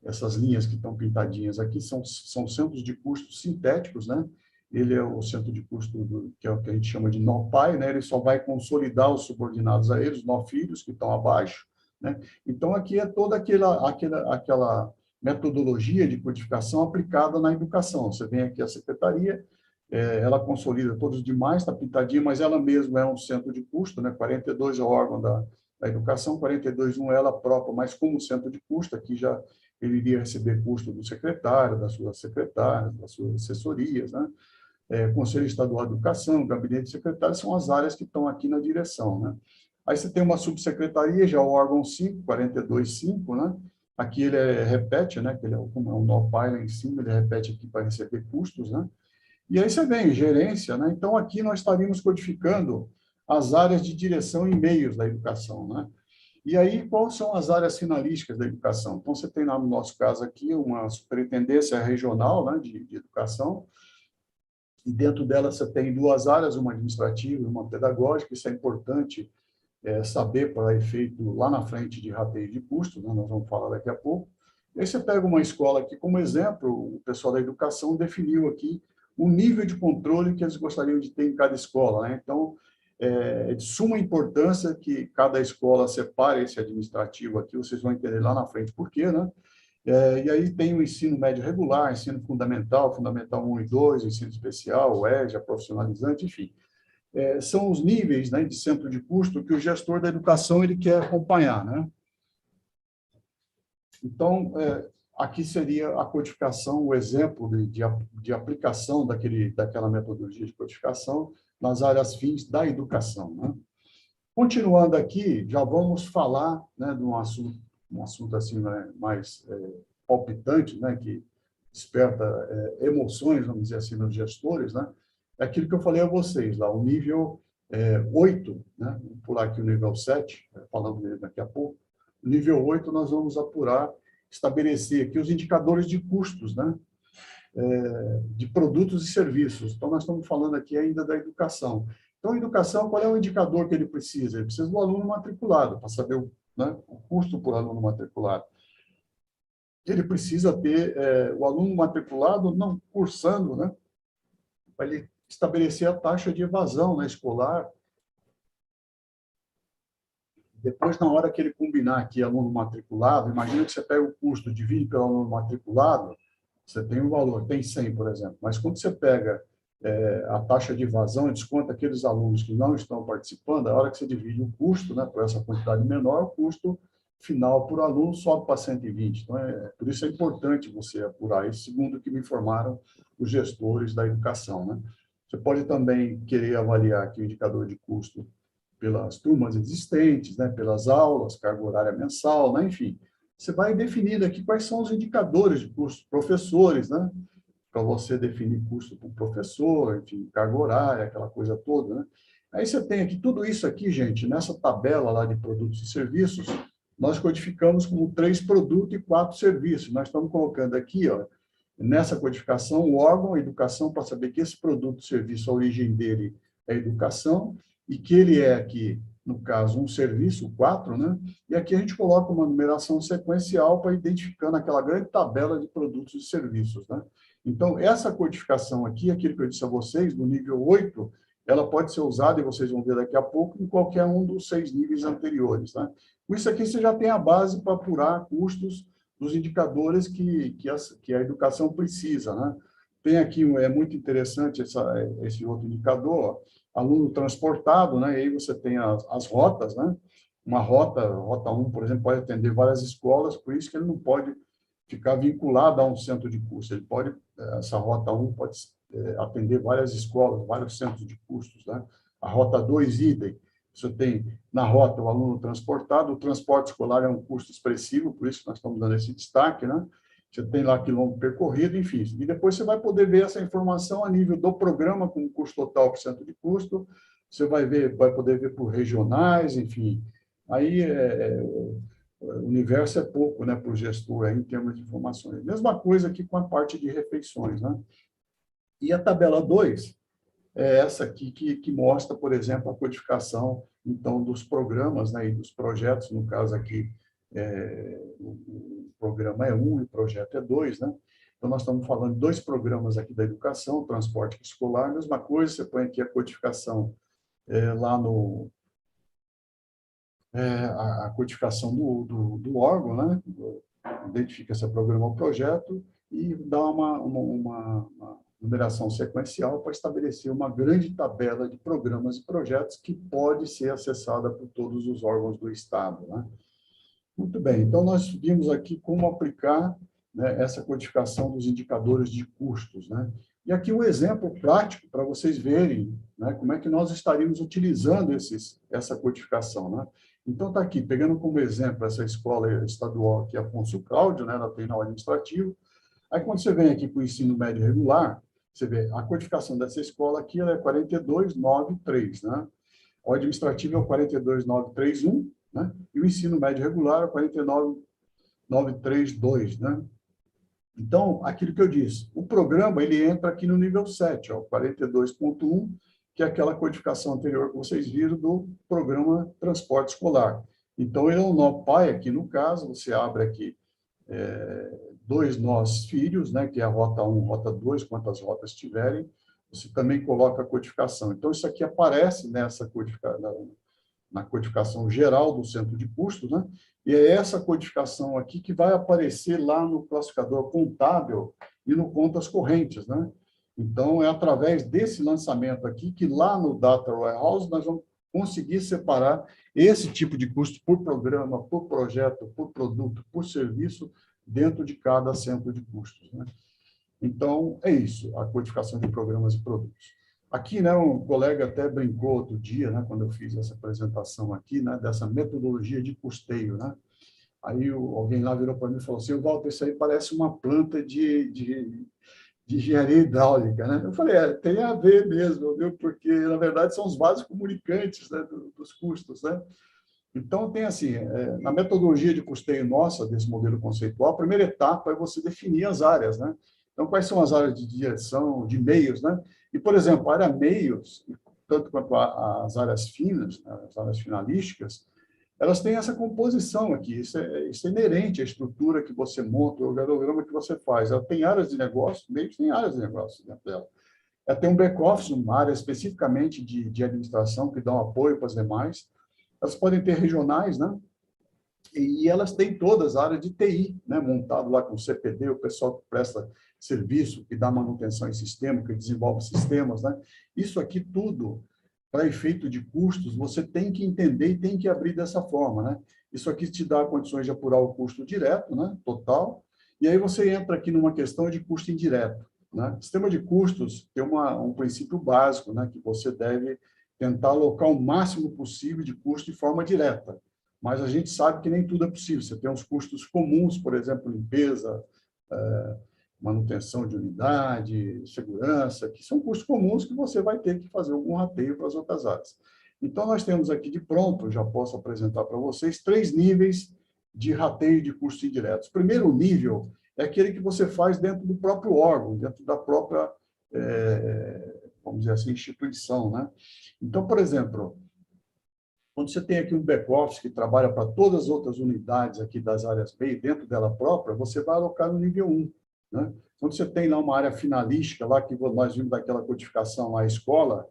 S3: essas linhas que estão pintadinhas aqui são centros de custos sintéticos, né? Ele é o centro de custo que é o que a gente chama de nó pai, né? Ele só vai consolidar os subordinados a eles, nó filhos, que estão abaixo, né? Então, aqui é toda aquela metodologia de codificação aplicada na educação. Você vem aqui a secretaria, ela consolida todos os demais, está pintadinha, mas ela mesma é um centro de custo, né? 42 é o órgão da educação, 42.1 ela própria, mas como centro de custo, aqui já ele iria receber custo do secretário, das suas secretárias, das suas assessorias, né? Conselho Estadual de Educação, Gabinete de Secretários, são as áreas que estão aqui na direção, né? Aí você tem uma subsecretaria, já o órgão 5, 42.5, né? Aqui ele repete, né? Que ele como é um nó-pai lá em cima, ele repete aqui para receber custos, né? E aí você vem, gerência, né? Então, aqui nós estaríamos codificando as áreas de direção e meios da educação, né? E aí, quais são as áreas finalísticas da educação? Então, você tem, no nosso caso aqui, uma superintendência regional, né, de educação, e dentro dela você tem duas áreas, uma administrativa e uma pedagógica. Isso é importante saber para efeito lá na frente de rateio de custos, né? Nós vamos falar daqui a pouco. E aí você pega uma escola aqui como exemplo, o pessoal da educação definiu aqui o nível de controle que eles gostariam de ter em cada escola, né? Então, é de suma importância que cada escola separe esse administrativo aqui, vocês vão entender lá na frente por quê, né? E aí tem o ensino médio regular, ensino fundamental, fundamental 1 e 2, ensino especial, o EJA, profissionalizante, enfim. São os níveis, né, de centro de custo que o gestor da educação ele quer acompanhar, né? Então, aqui seria a codificação, o exemplo de aplicação daquela metodologia de codificação nas áreas fins da educação, né? Continuando aqui, já vamos falar, né, de um assunto assim, né, mais palpitante, né, que desperta emoções, vamos dizer assim, nos gestores, né? É aquilo que eu falei a vocês lá, o nível 8, né? Vou pular aqui o nível 7, falando dele daqui a pouco. O nível 8 nós vamos apurar, estabelecer aqui os indicadores de custos, né? De produtos e serviços. Então, nós estamos falando aqui ainda da educação. Então, a educação, qual é o indicador que ele precisa? Ele precisa do aluno matriculado, para saber né, o custo por aluno matriculado. Ele precisa ter o aluno matriculado não cursando, né, para ele estabelecer a taxa de evasão, né, escolar. Depois, na hora que ele combinar aqui aluno matriculado, imagina que você pega o custo, divide pelo aluno matriculado, você tem um valor, tem 100, por exemplo. Mas quando você pega a taxa de evasão e desconta aqueles alunos que não estão participando, a hora que você divide o custo, né, por essa quantidade menor, o custo final por aluno sobe para 120. Então, por isso é importante você apurar isso, segundo o que me informaram os gestores da educação, né? Você pode também querer avaliar aqui o indicador de custo pelas turmas existentes, né, pelas aulas, carga horária mensal, né, enfim. Você vai definindo aqui quais são os indicadores de custo, professores, né, para você definir custo para o professor, enfim, carga horária, aquela coisa toda, né. Aí você tem aqui, tudo isso aqui, gente, nessa tabela lá de produtos e serviços, nós codificamos como 3 produtos e 4 serviços. Nós estamos colocando aqui, ó, nessa codificação, o órgão, a educação, para saber que esse produto e serviço, a origem dele é educação, e que ele é aqui, no caso, um serviço, 4, né? E aqui a gente coloca uma numeração sequencial para identificando aquela grande tabela de produtos e serviços, né? Então, essa codificação aqui, aquilo que eu disse a vocês, do nível 8, ela pode ser usada, e vocês vão ver daqui a pouco, em qualquer um dos 6 níveis anteriores, né? Com isso aqui, você já tem a base para apurar custos dos indicadores que a educação precisa, né? Tem aqui, é muito interessante esse outro indicador, ó, aluno transportado, né? E aí você tem as rotas, né? Uma rota 1, por exemplo, pode atender várias escolas, por isso que ele não pode ficar vinculado a um centro de custo. Ele pode, essa rota 1 pode atender várias escolas, vários centros de custos, né? A rota 2, idem. Você tem na rota o aluno transportado, o transporte escolar é um custo expressivo, por isso que nós estamos dando esse destaque, né? Você tem lá quilômetro percorrido, enfim. E depois você vai poder ver essa informação a nível do programa, com o custo total por cento de custo. Você vai poder ver por regionais, enfim. Aí o universo é pouco, né, para o gestor aí, em termos de informações. Mesma coisa aqui com a parte de refeições, né? E a tabela 2 é essa aqui que mostra, por exemplo, a codificação, então, dos programas, né, e dos projetos, no caso aqui, o programa é 1 e o projeto é 2, né? Então, nós estamos falando de 2 programas aqui da educação, transporte escolar, mesma coisa, você põe aqui a codificação lá no... a codificação do órgão, né? Identifica se é programa ou projeto e dá uma numeração sequencial, para estabelecer uma grande tabela de programas e projetos que pode ser acessada por todos os órgãos do Estado, né? Muito bem, então nós vimos aqui como aplicar, né, essa codificação dos indicadores de custos, né? E aqui um exemplo prático para vocês verem, né, como é que nós estaríamos utilizando essa codificação, né? Então, está aqui, pegando como exemplo essa escola estadual aqui, Afonso Cláudio, né, na treinal administrativo. Aí, quando você vem aqui para o ensino médio regular, você vê a codificação dessa escola aqui, ela é 42903, né? O administrativo é o 42931, né? E o ensino médio regular é o 49932, né? Então, aquilo que eu disse, o programa ele entra aqui no nível 7, ó, 42.1, que é aquela codificação anterior que vocês viram do programa Transporte Escolar. Então, ele é um nó pai aqui no caso, você abre aqui dois nós filhos, né, que é a rota 1, rota 2, quantas rotas tiverem, você também coloca a codificação. Então, isso aqui aparece nessa na codificação geral do centro de custos, né? E é essa codificação aqui que vai aparecer lá no classificador contábil e no contas correntes, né? Então, é através desse lançamento aqui que lá no Data Warehouse nós vamos conseguir separar esse tipo de custo por programa, por projeto, por produto, por serviço, dentro de cada centro de custos, né? Então, é isso, a codificação de programas e produtos. Aqui, né, um colega até brincou outro dia, né, quando eu fiz essa apresentação aqui, né, dessa metodologia de custeio, né? Aí alguém lá virou para mim e falou assim, Walter, isso aí parece uma planta de engenharia hidráulica, né? Eu falei, tem a ver mesmo, viu? Porque, na verdade, são os vasos comunicantes, né, dos custos, né? Então, tem assim, na metodologia de custeio nossa, desse modelo conceitual, a primeira etapa é você definir as áreas, né? Então, quais são as áreas de direção, de meios, né? E, por exemplo, a área meios, tanto quanto as áreas finas, né, as áreas finalísticas, elas têm essa composição aqui, isso é inerente à estrutura que você monta, o organograma que você faz. Ela tem áreas de negócio, meios tem áreas de negócio dentro dela. Ela tem um back-office, uma área especificamente de administração, que dá um apoio para as demais. Elas podem ter regionais, né? E elas têm todas a área de TI, né? Montado lá com o CPD, o pessoal que presta serviço, que dá manutenção em sistema, que desenvolve sistemas, né? Isso aqui tudo, para efeito de custos, você tem que entender e tem que abrir dessa forma, né? Isso aqui te dá condições de apurar o custo direto, né? Total. E aí você entra aqui numa questão de custo indireto, né? Sistema de custos tem um princípio básico, né? Que você deve tentar alocar o máximo possível de custo de forma direta. Mas a gente sabe que nem tudo é possível. Você tem uns custos comuns, por exemplo, limpeza, manutenção de unidade, segurança, que são custos comuns que você vai ter que fazer algum rateio para as outras áreas. Então, nós temos aqui de pronto, já posso apresentar para vocês, 3 níveis de rateio de custos indiretos. O primeiro nível é aquele que você faz dentro do próprio órgão, dentro da própria, vamos dizer assim, instituição, né? Então, por exemplo, quando você tem aqui um back-office que trabalha para todas as outras unidades aqui das áreas B, dentro dela própria, você vai alocar no nível 1. Né? Quando você tem lá uma área finalística, lá que nós vimos daquela codificação, a escola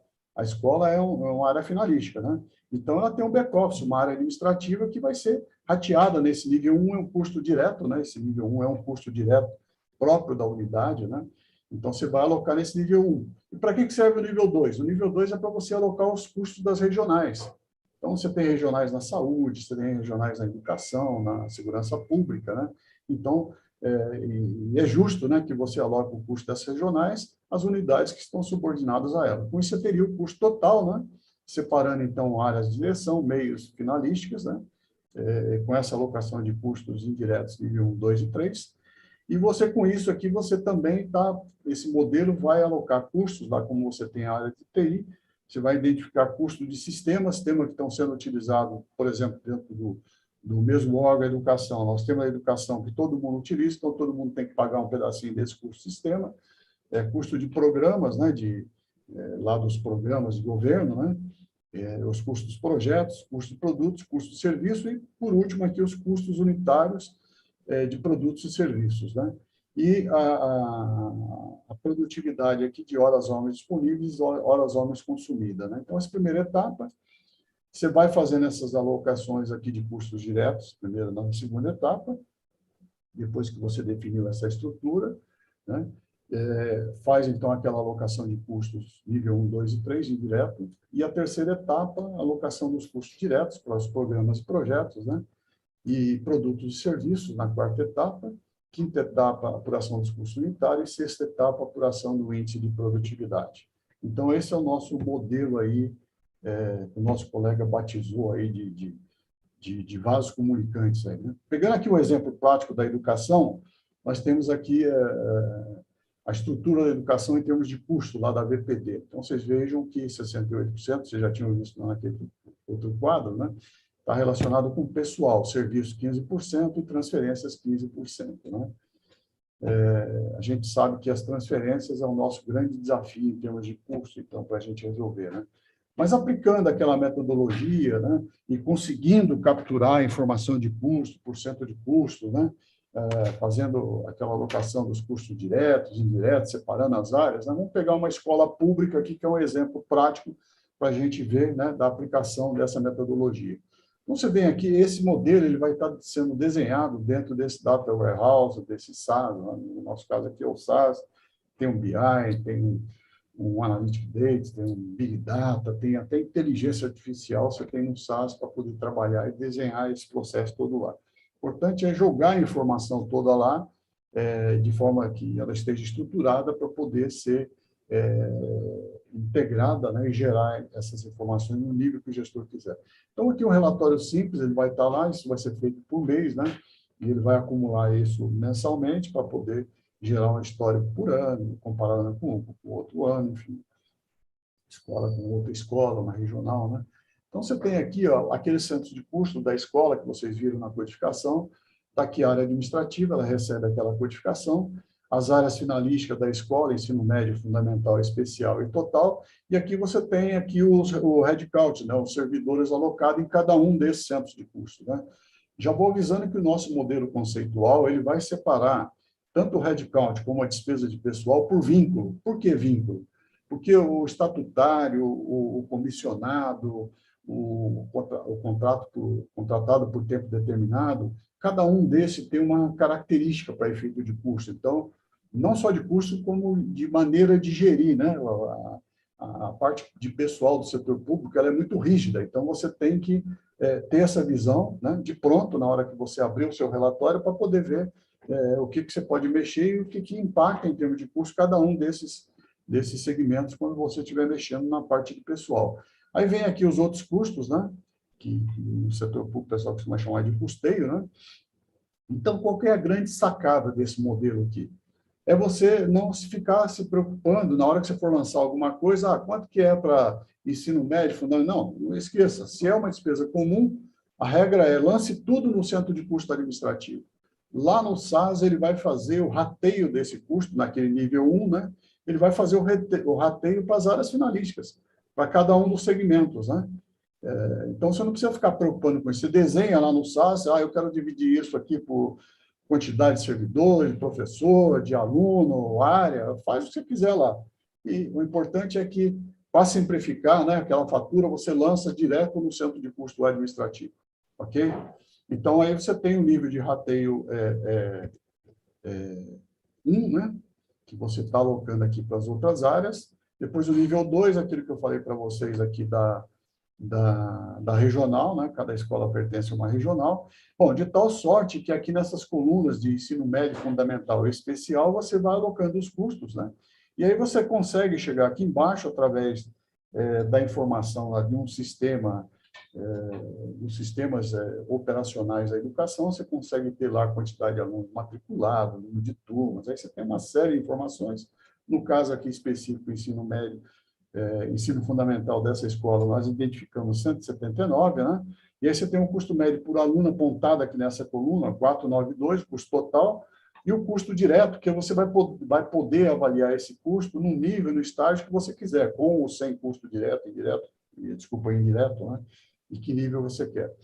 S3: é uma área finalística. Né? Então, ela tem um back-office, uma área administrativa que vai ser rateada nesse nível 1, é um custo direto, né? Esse nível 1 é um custo direto próprio da unidade, né? Então, você vai alocar nesse nível 1. E para que serve o nível 2? O nível 2 é para você alocar os custos das regionais. Então, você tem regionais na saúde, você tem regionais na educação, na segurança pública, né? Então, é justo, né, que você aloque o custo dessas regionais às unidades que estão subordinadas a ela. Com isso, você teria o custo total, né? Separando, então, áreas de direção, meios finalísticas, né? Com essa alocação de custos indiretos nível 1, 2 e 3. E você, com isso aqui, você também esse modelo vai alocar custos, lá como você tem a área de TI, você vai identificar custos de sistemas que estão sendo utilizados, por exemplo, dentro do mesmo órgão da educação. Nós temos a educação que todo mundo utiliza, então todo mundo tem que pagar um pedacinho desse custo de sistema. Custo de programas, né, lá dos programas de governo, né, os custos dos projetos, custos de produtos, custos de serviço e, por último, aqui os custos unitários de produtos e serviços, né? E a produtividade aqui de horas-homens disponíveis, horas-homens consumidas, né? Então, essa primeira etapa, você vai fazendo essas alocações aqui de custos diretos, primeira, na segunda etapa, depois que você definiu essa estrutura, né? faz, então, aquela alocação de custos nível 1, 2 e 3, indireto, e a terceira etapa, a alocação dos custos diretos para os programas e projetos, né? E produtos e serviços, na quarta etapa, quinta etapa, apuração dos custos unitários, e sexta etapa, apuração do índice de produtividade. Então, esse é o nosso modelo aí, que o nosso colega batizou aí de vasos comunicantes. Aí, né? Pegando aqui um exemplo prático da educação, nós temos aqui a estrutura da educação em termos de custo lá da VPD. Então, vocês vejam que 68%, vocês já tinham visto naquele outro quadro, né? Está relacionado com pessoal, serviços 15% e transferências 15%. Né? A gente sabe que as transferências é o nosso grande desafio em termos de custo, então, para a gente resolver. Né? Mas aplicando aquela metodologia, né, e conseguindo capturar a informação de custo, porcento de custo, né, fazendo aquela alocação dos custos diretos, indiretos, separando as áreas, né, vamos pegar uma escola pública aqui, que é um exemplo prático para a gente ver, né, da aplicação dessa metodologia. Então, você vem aqui, esse modelo ele vai estar sendo desenhado dentro desse Data Warehouse, desse SaaS, no nosso caso aqui é o SaaS, tem um BI, tem um Analytic Data, tem um Big Data, tem até inteligência artificial, você tem um SaaS para poder trabalhar e desenhar esse processo todo lá. O importante é jogar a informação toda lá, de forma que ela esteja estruturada para poder ser integrada, né, e gerar essas informações no nível que o gestor quiser. Então, aqui um relatório simples, ele vai estar lá, isso vai ser feito por mês, né, e ele vai acumular isso mensalmente para poder gerar uma história por ano, comparando com outro ano, enfim, escola com outra escola, uma regional, né? Então, você tem aqui, ó, aquele centro de custo da escola que vocês viram na codificação, está aqui a área administrativa, ela recebe aquela codificação, as áreas finalísticas da escola, ensino médio, fundamental, especial e total, e aqui você tem aqui o headcount, né, os servidores alocados em cada um desses centros de custo, né? Já vou avisando que o nosso modelo conceitual ele vai separar tanto o headcount como a despesa de pessoal por vínculo. Por que vínculo? Porque o estatutário, o comissionado, o contratado por tempo determinado, cada um desses tem uma característica para efeito de custo. Então, não só de custo, como de maneira de gerir, né? A parte de pessoal do setor público ela é muito rígida, então você tem que ter essa visão, né, de pronto, na hora que você abrir o seu relatório, para poder ver o que você pode mexer e o que impacta em termos de custo cada um desses segmentos quando você estiver mexendo na parte de pessoal. Aí vem aqui os outros custos, né, que no setor público o pessoal costuma chamar de custeio, né? Então, qual que é a grande sacada desse modelo aqui? É você não ficar se preocupando na hora que você for lançar alguma coisa, quanto que é para ensino médio, fundamental? Não esqueça, se é uma despesa comum, a regra é lance tudo no centro de custo administrativo. Lá no SaaS, ele vai fazer o rateio desse custo, naquele nível 1, né? Ele vai fazer o rateio para as áreas finalísticas, para cada um dos segmentos, né? Então, você não precisa ficar preocupando com isso. Você desenha lá no SaaS, eu quero dividir isso aqui por quantidade de servidores, de professor, de aluno, área, faz o que você quiser lá. E o importante é que, para simplificar, né, aquela fatura, você lança direto no centro de custo administrativo, ok? Então, aí você tem o nível de rateio 1, né, que você está alocando aqui para as outras áreas. Depois, o nível 2, aquilo que eu falei para vocês aqui da regional, né? Cada escola pertence a uma regional. Bom, de tal sorte que aqui nessas colunas de ensino médio, fundamental e especial, você vai alocando os custos, né? E aí você consegue chegar aqui embaixo, através da informação lá de um sistema, dos sistemas operacionais da educação, você consegue ter lá a quantidade de alunos matriculados, número de turmas, aí você tem uma série de informações. No caso aqui específico, ensino médio, ensino fundamental dessa escola, nós identificamos 179, né? E aí você tem um custo médio por aluno apontado aqui nessa coluna, 492, custo total, e o custo direto, que você vai poder avaliar esse custo no nível, no estágio que você quiser, com ou sem custo direto, indireto, né? E que nível você quer.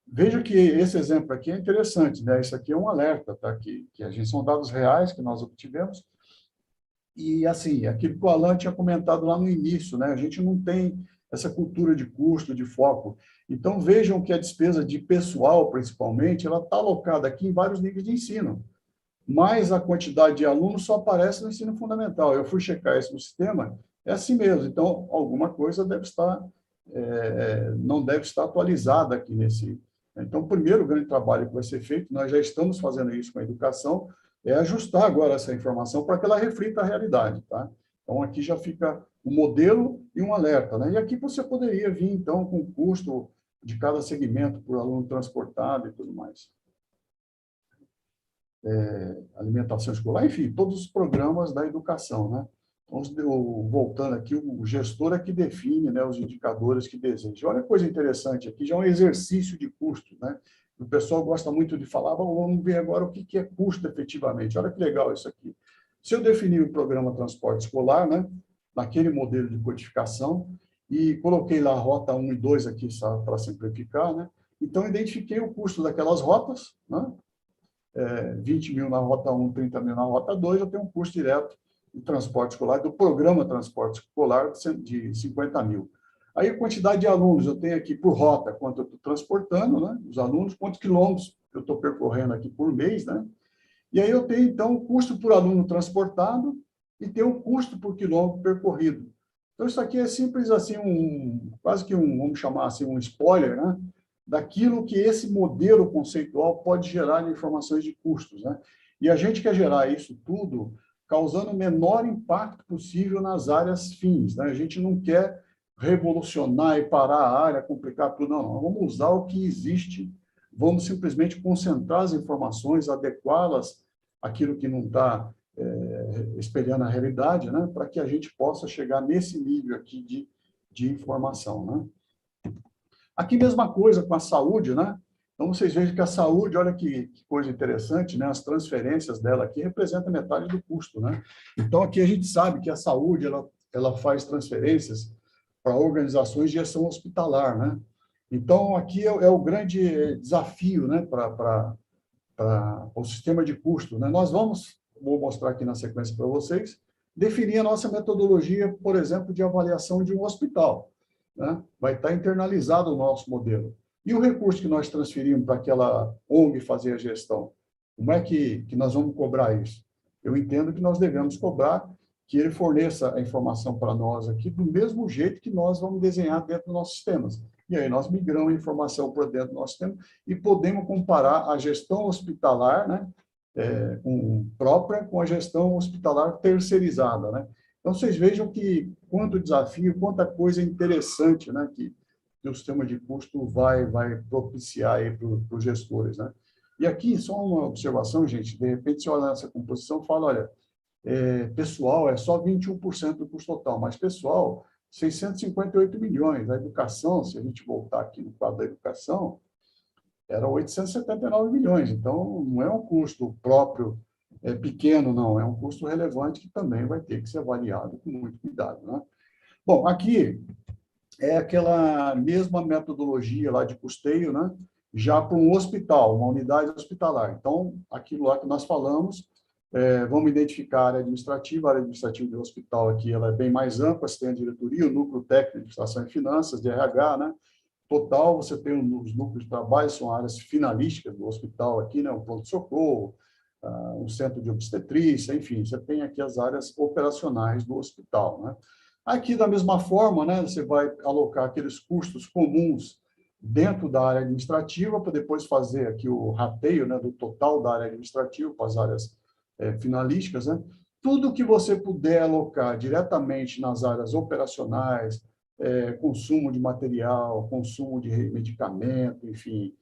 S3: Veja que esse exemplo aqui é interessante, né? Isso aqui é um alerta, tá? Que a gente são dados reais que nós obtivemos. E, assim, aquilo que o Alan tinha comentado lá no início, né? A gente não tem essa cultura de custo, de foco. Então, vejam que a despesa de pessoal, principalmente, ela está alocada aqui em vários níveis de ensino. mas a quantidade de alunos só aparece no ensino fundamental. Eu fui checar isso no sistema, é assim mesmo. Então, alguma coisa deve estar, não deve estar atualizada aqui nesse. Então, o primeiro grande trabalho que vai ser feito, nós já estamos fazendo isso com a educação, é ajustar agora essa informação para que ela reflita a realidade, tá? Então, aqui já fica um modelo e um alerta, né? E aqui você poderia vir, então, com o custo de cada segmento por aluno transportado e tudo mais. Alimentação escolar, enfim, todos os programas da educação, né? Então, voltando aqui, o gestor é que define, né, os indicadores que deseja. Olha que coisa interessante aqui, já é um exercício de custo, né? O pessoal gosta muito de falar, vamos ver agora o que é custo efetivamente. Olha que legal isso aqui. Se eu definir o programa transporte escolar, né, naquele modelo de codificação, e coloquei lá a rota 1 e 2 aqui para simplificar, né? Então, identifiquei o custo daquelas rotas, né? 20 mil na rota 1, 30 mil na rota 2, eu tenho um custo direto de transporte escolar, do programa transporte escolar de 50 mil. Aí a quantidade de alunos, eu tenho aqui por rota, quanto eu estou transportando, né, os alunos, quantos quilômetros eu estou percorrendo aqui por mês, né? E aí eu tenho, então, o custo por aluno transportado e tenho o custo por quilômetro percorrido. Então, isso aqui é simples assim, quase que vamos chamar assim, um spoiler, né? Daquilo que esse modelo conceitual pode gerar de informações de custos, né? E a gente quer gerar isso tudo causando o menor impacto possível nas áreas fins, né? A gente não quer revolucionar e parar a área, complicar tudo, não. Vamos usar o que existe, vamos simplesmente concentrar as informações, adequá-las àquilo que não está espelhando a realidade, né? Para que a gente possa chegar nesse nível aqui de informação, né? Aqui, mesma coisa com a saúde, né? Então, vocês vejam que a saúde, olha que coisa interessante, né? As transferências dela aqui representam metade do custo, né? Então, aqui a gente sabe que a saúde, ela faz transferências para organizações de gestão hospitalar, né? Então, aqui é o grande desafio, né? Para o sistema de custo, né? Vou mostrar aqui na sequência para vocês, definir a nossa metodologia, por exemplo, de avaliação de um hospital, né? Vai estar internalizado o nosso modelo. E o recurso que nós transferimos para aquela ONG fazer a gestão? Como é que nós vamos cobrar isso? Eu entendo que nós devemos cobrar que ele forneça a informação para nós aqui do mesmo jeito que nós vamos desenhar dentro dos nossos sistemas. E aí nós migramos a informação por dentro do nosso sistema e podemos comparar a gestão hospitalar, né, própria com a gestão hospitalar terceirizada, né? Então, vocês vejam que quanto desafio, quanta coisa interessante, né, que o sistema de custo vai propiciar aí para os gestores, né? E aqui, só uma observação, gente, de repente, você olha nessa composição e fala, olha, pessoal é só 21% do custo total, mas pessoal, 658 milhões. A educação, se a gente voltar aqui no quadro da educação, era 879 milhões. Então, não é um custo próprio pequeno, não. É um custo relevante que também vai ter que ser avaliado com muito cuidado, né? Bom, aqui é aquela mesma metodologia lá de custeio, né? Já para um hospital, uma unidade hospitalar. Então, aquilo lá que nós falamos, vamos identificar a área administrativa do hospital aqui, ela é bem mais ampla, você tem a diretoria, o núcleo técnico de administração e finanças, de RH, né? Total, você tem os núcleos de trabalho, são áreas finalísticas do hospital aqui, né? Um pronto-socorro, um centro de obstetrícia, enfim, você tem aqui as áreas operacionais do hospital, né? Aqui, da mesma forma, né, você vai alocar aqueles custos comuns dentro da área administrativa, para depois fazer aqui o rateio, né, do total da área administrativa para as áreas finalísticas, né? Tudo que você puder alocar diretamente nas áreas operacionais, consumo de material, consumo de medicamento, enfim,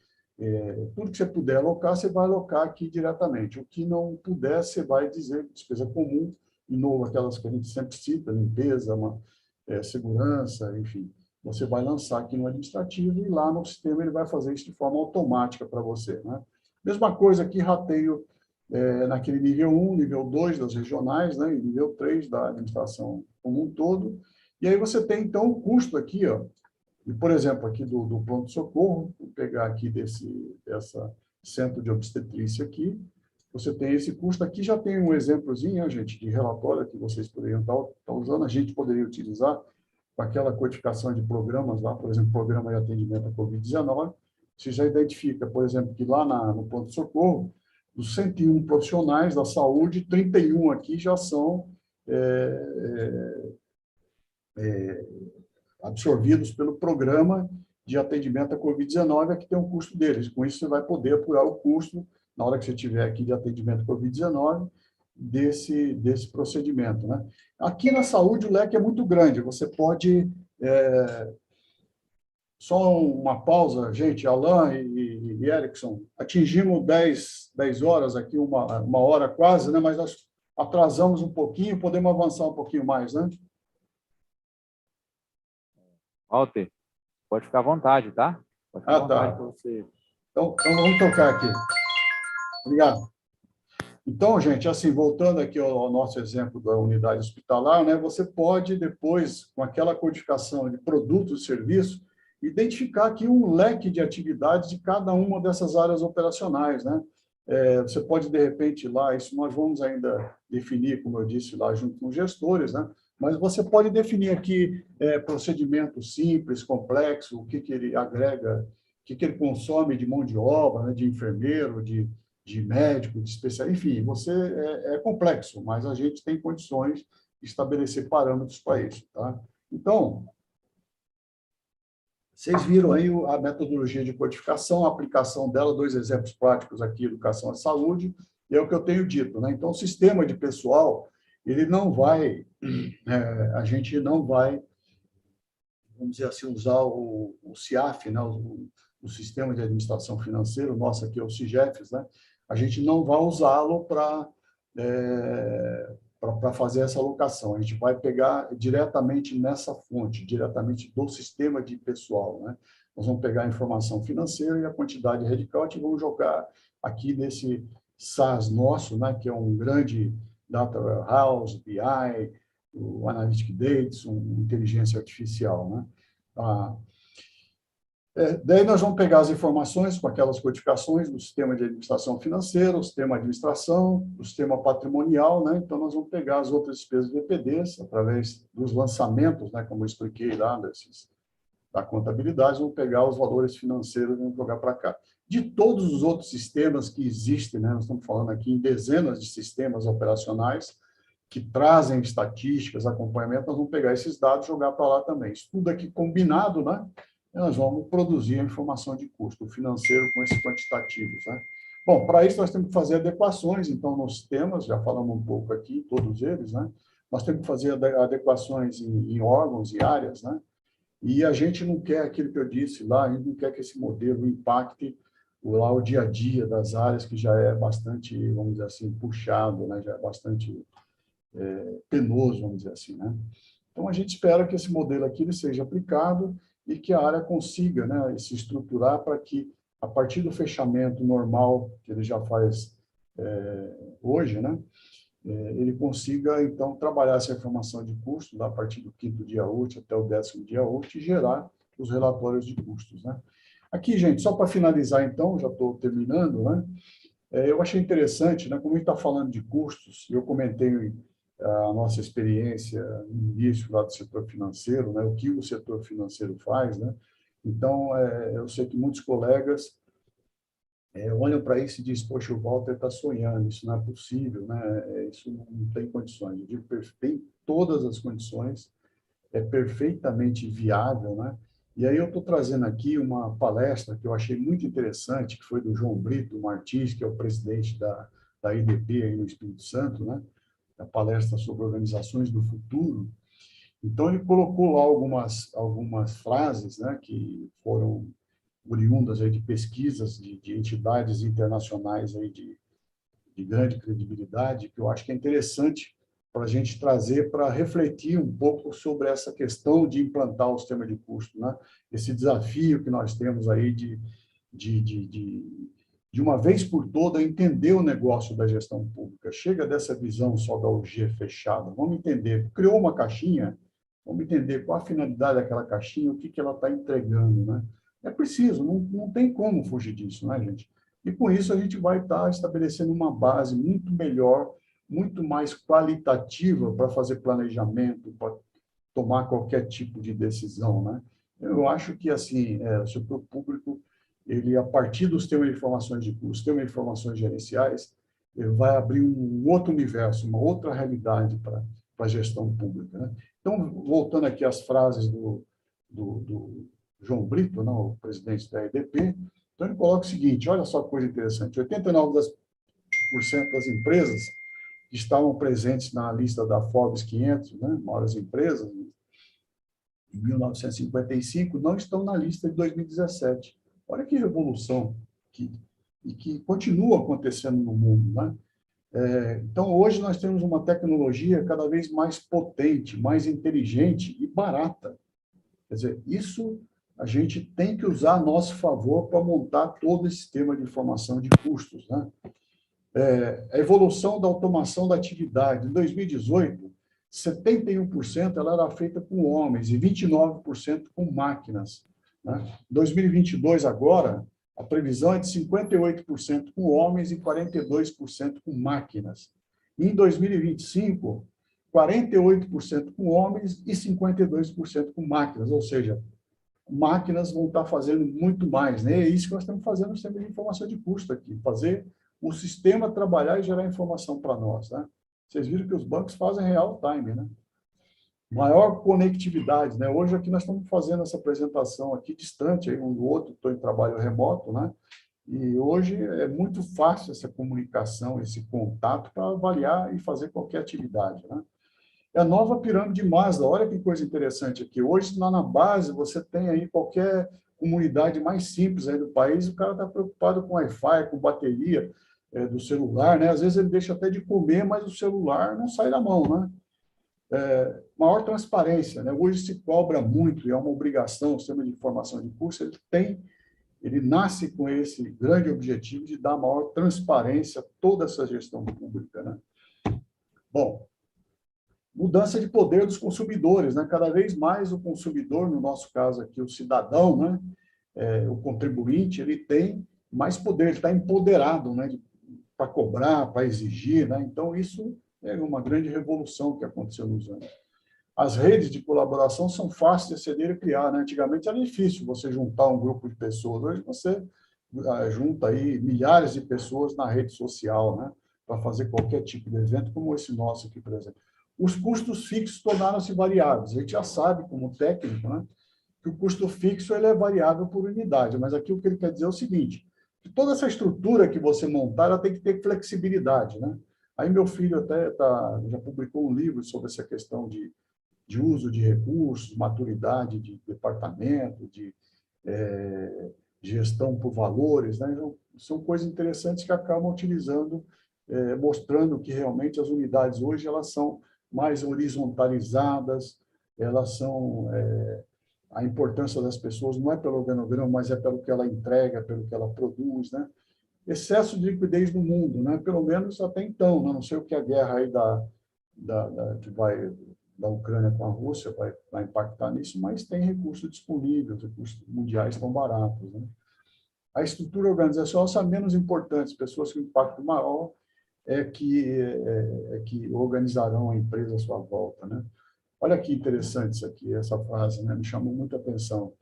S3: tudo que você puder alocar, você vai alocar aqui diretamente. O que não puder, você vai dizer despesa comum, de novo, aquelas que a gente sempre cita, limpeza, segurança, enfim. Você vai lançar aqui no administrativo e lá no sistema ele vai fazer isso de forma automática para você, né? Mesma coisa aqui, rateio naquele nível 1, nível 2 das regionais, né? E nível 3 da administração como um todo. E aí você tem, então, o custo aqui, ó, e, por exemplo, aqui do pronto-socorro, vou pegar aqui dessa centro de obstetrícia aqui, você tem esse custo aqui, já tem um exemplozinho, gente, de relatório que vocês poderiam estar usando, a gente poderia utilizar com aquela codificação de programas lá, por exemplo, programa de atendimento à Covid-19, você já identifica, por exemplo, que lá no pronto-socorro, dos 101 profissionais da saúde, 31 aqui já são absorvidos pelo programa de atendimento à Covid-19, aqui tem um custo deles. Com isso, você vai poder apurar o custo, na hora que você tiver aqui de atendimento à Covid-19, desse procedimento, né? Aqui na saúde, o leque é muito grande. Você pode... Só uma pausa, gente, Alain e Erickson. Atingimos 10 horas aqui, uma hora quase, né? Mas nós atrasamos um pouquinho, podemos avançar um pouquinho mais, né?
S2: Walter, pode ficar à vontade, tá? Pode ficar à vontade
S3: Tá.
S2: para você.
S3: Então, vamos tocar aqui. Obrigado. Então, gente, assim, voltando aqui ao nosso exemplo da unidade hospitalar, né? Você pode, depois, com aquela codificação de produtos e serviços, identificar aqui um leque de atividades de cada uma dessas áreas operacionais, né? Você pode, de repente, lá, isso nós vamos ainda definir, como eu disse, lá junto com os gestores, né? Mas você pode definir aqui procedimento simples, complexo, o que ele agrega, o que ele consome de mão de obra, né? De enfermeiro, de médico, de especialista, enfim, é complexo, mas a gente tem condições de estabelecer parâmetros para isso, tá? Então, vocês viram aí a metodologia de codificação, a aplicação dela, 2 exemplos práticos aqui, educação e saúde, e é o que eu tenho dito, né? Então, o sistema de pessoal, ele não vai, a gente não vai, vamos dizer assim, usar o CIAF, né? O Sistema de Administração Financeira, o nosso aqui é o CIGEFS, né? A gente não vai usá-lo para fazer essa alocação. A gente vai pegar diretamente nessa fonte, diretamente do sistema de pessoal, né? Nós vamos pegar a informação financeira e a quantidade de headcount e vamos jogar aqui nesse SaaS nosso, né? Que é um grande data warehouse, BI, o Analytic Data, inteligência artificial, né? Daí nós vamos pegar as informações com aquelas codificações do sistema de administração financeira, o sistema de administração, o sistema patrimonial, né? Então, nós vamos pegar as outras despesas de EPDs, através dos lançamentos, né? Como eu expliquei lá, da contabilidade, vamos pegar os valores financeiros e vamos jogar para cá. De todos os outros sistemas que existem, né? Nós estamos falando aqui em dezenas de sistemas operacionais que trazem estatísticas, acompanhamento, nós vamos pegar esses dados e jogar para lá também. Isso tudo aqui combinado, né? Nós vamos produzir a informação de custo financeiro com esses quantitativos, né? Bom, para isso nós temos que fazer adequações, então, nos sistemas, já falamos um pouco aqui, todos eles, né? Nós temos que fazer adequações em órgãos e áreas, né? E a gente não quer aquilo que eu disse lá, a gente não quer que esse modelo impacte lá o dia a dia das áreas, que já é bastante, vamos dizer assim, puxado, né? Já é bastante penoso, vamos dizer assim, né? Então, a gente espera que esse modelo aqui ele seja aplicado e que a área consiga, né, se estruturar para que, a partir do fechamento normal que ele já faz hoje, né, ele consiga, então, trabalhar essa informação de custo a partir do 5º dia útil até o 10º dia útil e gerar os relatórios de custos, né? Aqui, gente, só para finalizar, então, já estou terminando, né? Eu achei interessante, né, como a gente está falando de custos, eu comentei a nossa experiência no início lá do setor financeiro, né, o que o setor financeiro faz, né? Então, eu sei que muitos colegas olham para isso e dizem, poxa, o Walter está sonhando, isso não é possível, né? Isso não tem condições. Eu digo, tem todas as condições, é perfeitamente viável, né? E aí eu estou trazendo aqui uma palestra que eu achei muito interessante, que foi do João Brito Martins, que é o presidente da IDP aí no Espírito Santo, né? A palestra sobre organizações do futuro. Então, ele colocou lá algumas frases, né, que foram oriundas aí de pesquisas de entidades internacionais aí de grande credibilidade, que eu acho que é interessante para a gente trazer para refletir um pouco sobre essa questão de implantar o sistema de custo, né? Esse desafio que nós temos aí de uma vez por toda, entender o negócio da gestão pública. Chega dessa visão só da UG fechada. Vamos entender. Criou uma caixinha, vamos entender qual a finalidade daquela caixinha, o que ela está entregando, né? É preciso, não tem como fugir disso, né, gente? E com isso a gente vai estar estabelecendo uma base muito melhor, muito mais qualitativa para fazer planejamento, para tomar qualquer tipo de decisão, né? Eu acho que, assim, o setor público ele, a partir do sistema de informações de custo, sistema de informações gerenciais, ele vai abrir um outro universo, uma outra realidade para a gestão pública, né? Então, voltando aqui às frases do João Brito, não, o presidente da EDP, então ele coloca o seguinte, olha só que coisa interessante, 89% das empresas que estavam presentes na lista da Forbes 500, né, maiores empresas, em 1955, não estão na lista de 2017. Olha que revolução e que continua acontecendo no mundo, né? Então, hoje nós temos uma tecnologia cada vez mais potente, mais inteligente e barata. Quer dizer, isso a gente tem que usar a nosso favor para montar todo esse sistema de informação de custos, né? A evolução da automação da atividade. Em 2018, 71% ela era feita com homens e 29% com máquinas, né? Em 2022, agora, a previsão é de 58% com homens e 42% com máquinas. E em 2025, 48% com homens e 52% com máquinas, ou seja, máquinas vão estar fazendo muito mais, né? É isso que nós estamos fazendo no sistema de informação de custo aqui, fazer o sistema trabalhar e gerar informação para nós, né? Vocês viram que os bancos fazem real time, né? Maior conectividade, né? Hoje aqui nós estamos fazendo essa apresentação aqui distante aí um do outro, estou em trabalho remoto, né? E hoje é muito fácil essa comunicação, esse contato para avaliar e fazer qualquer atividade, né? É a nova pirâmide de Maslow. Olha que coisa interessante aqui. Hoje, lá na base, você tem aí qualquer comunidade mais simples aí do país, o cara está preocupado com Wi-Fi, com bateria do celular, né? Às vezes ele deixa até de comer, mas o celular não sai da mão, né? Maior transparência, né? Hoje se cobra muito, e é uma obrigação, o sistema de informação de curso, ele nasce com esse grande objetivo de dar maior transparência a toda essa gestão pública, né? Bom, mudança de poder dos consumidores, né? Cada vez mais o consumidor, no nosso caso aqui, o cidadão, né? O contribuinte, ele tem mais poder, ele está empoderado, né? Para cobrar, para exigir, né? Então, isso é uma grande revolução que aconteceu nos anos. As redes de colaboração são fáceis de aceder e criar, né? Antigamente era difícil você juntar um grupo de pessoas, hoje você junta aí milhares de pessoas na rede social, né? Para fazer qualquer tipo de evento, como esse nosso aqui, por exemplo. Os custos fixos tornaram-se variáveis. A gente já sabe, como técnico, né? Que o custo fixo ele é variável por unidade, mas aqui o que ele quer dizer é o seguinte, que toda essa estrutura que você montar, ela tem que ter flexibilidade, né? Aí meu filho até já publicou um livro sobre essa questão de uso de recursos, maturidade de departamento, de gestão por valores, né? Então, são coisas interessantes que acabam utilizando, mostrando que realmente as unidades hoje elas são mais horizontalizadas, elas são a importância das pessoas não é pelo organograma, mas é pelo que ela entrega, pelo que ela produz, né? Excesso de liquidez no mundo, né? Pelo menos até então, né? Não sei o que a guerra aí que vai da Ucrânia com a Rússia vai impactar nisso, mas tem recursos disponíveis, recursos mundiais estão baratos, né? A estrutura organizacional são menos importantes, pessoas com impacto maior que organizarão a empresa à sua volta, né? Olha que interessante isso aqui, essa frase, né? Me chamou muita atenção.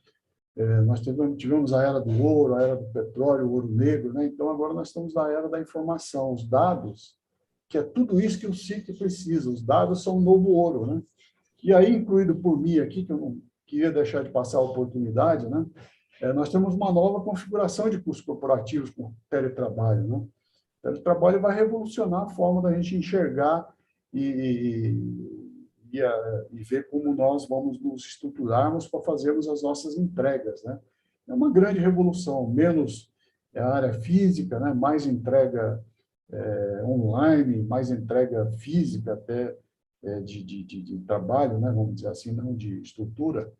S3: Nós tivemos a era do ouro, a era do petróleo, o ouro negro, né? Então, agora nós estamos na era da informação, os dados, que é tudo isso que o SIC precisa, os dados são o novo ouro, né? E aí, incluído por mim aqui, que eu não queria deixar de passar a oportunidade, né? Nós temos uma nova configuração de custos corporativos com teletrabalho, né? O teletrabalho vai revolucionar a forma da gente enxergar e ver como nós vamos nos estruturarmos para fazermos as nossas entregas, né? É uma grande revolução, menos a área física, né? Mais entrega online, mais entrega física até de trabalho, né? Vamos dizer assim, não de estrutura,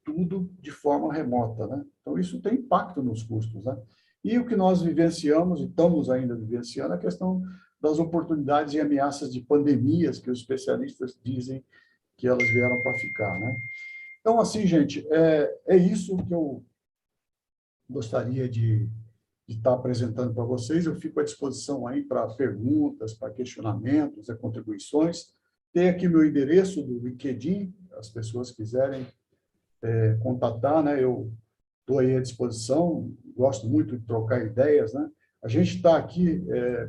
S3: tudo de forma remota, né? Então, isso tem impacto nos custos, né? E o que nós vivenciamos, e estamos ainda vivenciando, é a questão das oportunidades e ameaças de pandemias que os especialistas dizem que elas vieram para ficar, né? Então, assim, gente, é isso que eu gostaria de estar apresentando para vocês. Eu fico à disposição aí para perguntas, para questionamentos, contribuições. Tem aqui meu endereço do LinkedIn, as pessoas quiserem contatar, né? Eu estou aí à disposição, gosto muito de trocar ideias, né? A gente está aqui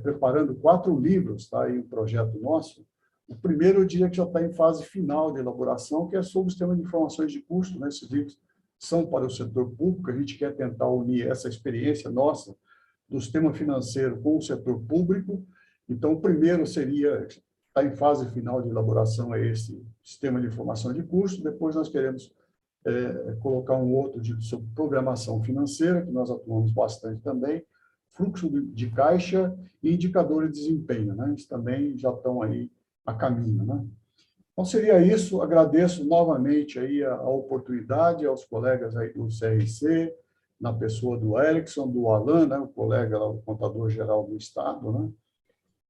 S3: preparando 4 livros, tá? Aí um projeto nosso. O primeiro eu diria que já está em fase final de elaboração, que é sobre o sistema de informações de custo, né? Esses livros são para o setor público, a gente quer tentar unir essa experiência nossa do sistema financeiro com o setor público. Então, o primeiro seria, está em fase final de elaboração, é esse sistema de informação de custo. Depois nós queremos colocar um outro sobre programação financeira, que nós atuamos bastante também, fluxo de caixa e indicadores de desempenho, né? Eles também já estão aí a caminho, né? Então, seria isso. Agradeço novamente aí a oportunidade aos colegas aí do CRC, na pessoa do Erickson, do Alan, né? O colega lá, o contador-geral do Estado, né?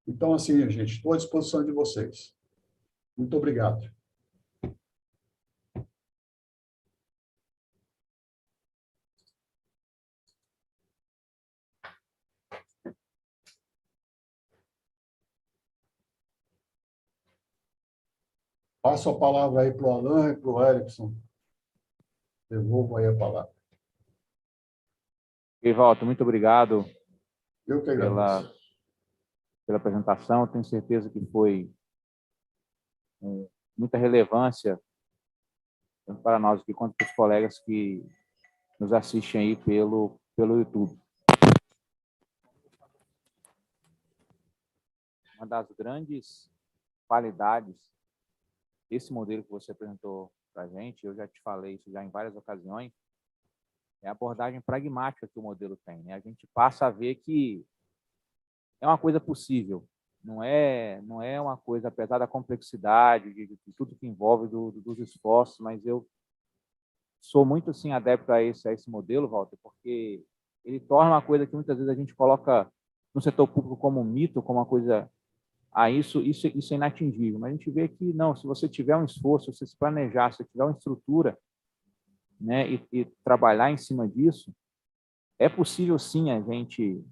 S3: Então, assim, gente, estou à disposição de vocês. Muito obrigado. Passo a palavra aí para o Alan e para o Erickson. Devolvo aí a palavra.
S2: Walter, muito obrigado
S3: Eu que agradeço.
S2: pela apresentação. Tenho certeza que foi muita relevância, tanto para nós aqui quanto para os colegas que nos assistem aí pelo YouTube. Uma das grandes qualidades desse modelo que você apresentou para a gente, eu já te falei isso já em várias ocasiões, é a abordagem pragmática que o modelo tem, né? A gente passa a ver que é uma coisa possível, não é uma coisa, apesar da complexidade, de tudo que envolve dos esforços, mas eu sou muito assim adepto a esse modelo, Walter, porque ele torna uma coisa que muitas vezes a gente coloca no setor público como um mito, como uma coisa isso é inatingível. Mas a gente vê que não, se você tiver um esforço, se você se planejar, se você tiver uma estrutura, né, e trabalhar em cima disso, é possível sim a gente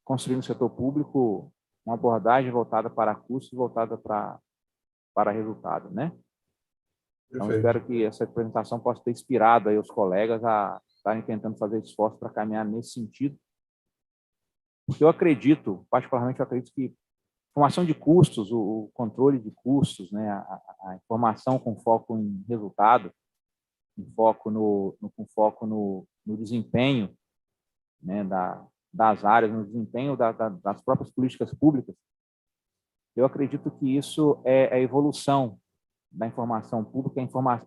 S2: construir no setor público uma abordagem voltada para custos, voltada para resultado, né? Então, espero que essa apresentação possa ter inspirado aí os colegas a estarem tentando fazer esforço para caminhar nesse sentido. Porque eu acredito, particularmente, eu acredito que formação de custos, o controle de custos, né, a informação com foco em resultado, com foco no desempenho, né, das áreas, no desempenho das próprias políticas públicas, eu acredito que isso é a evolução da informação pública,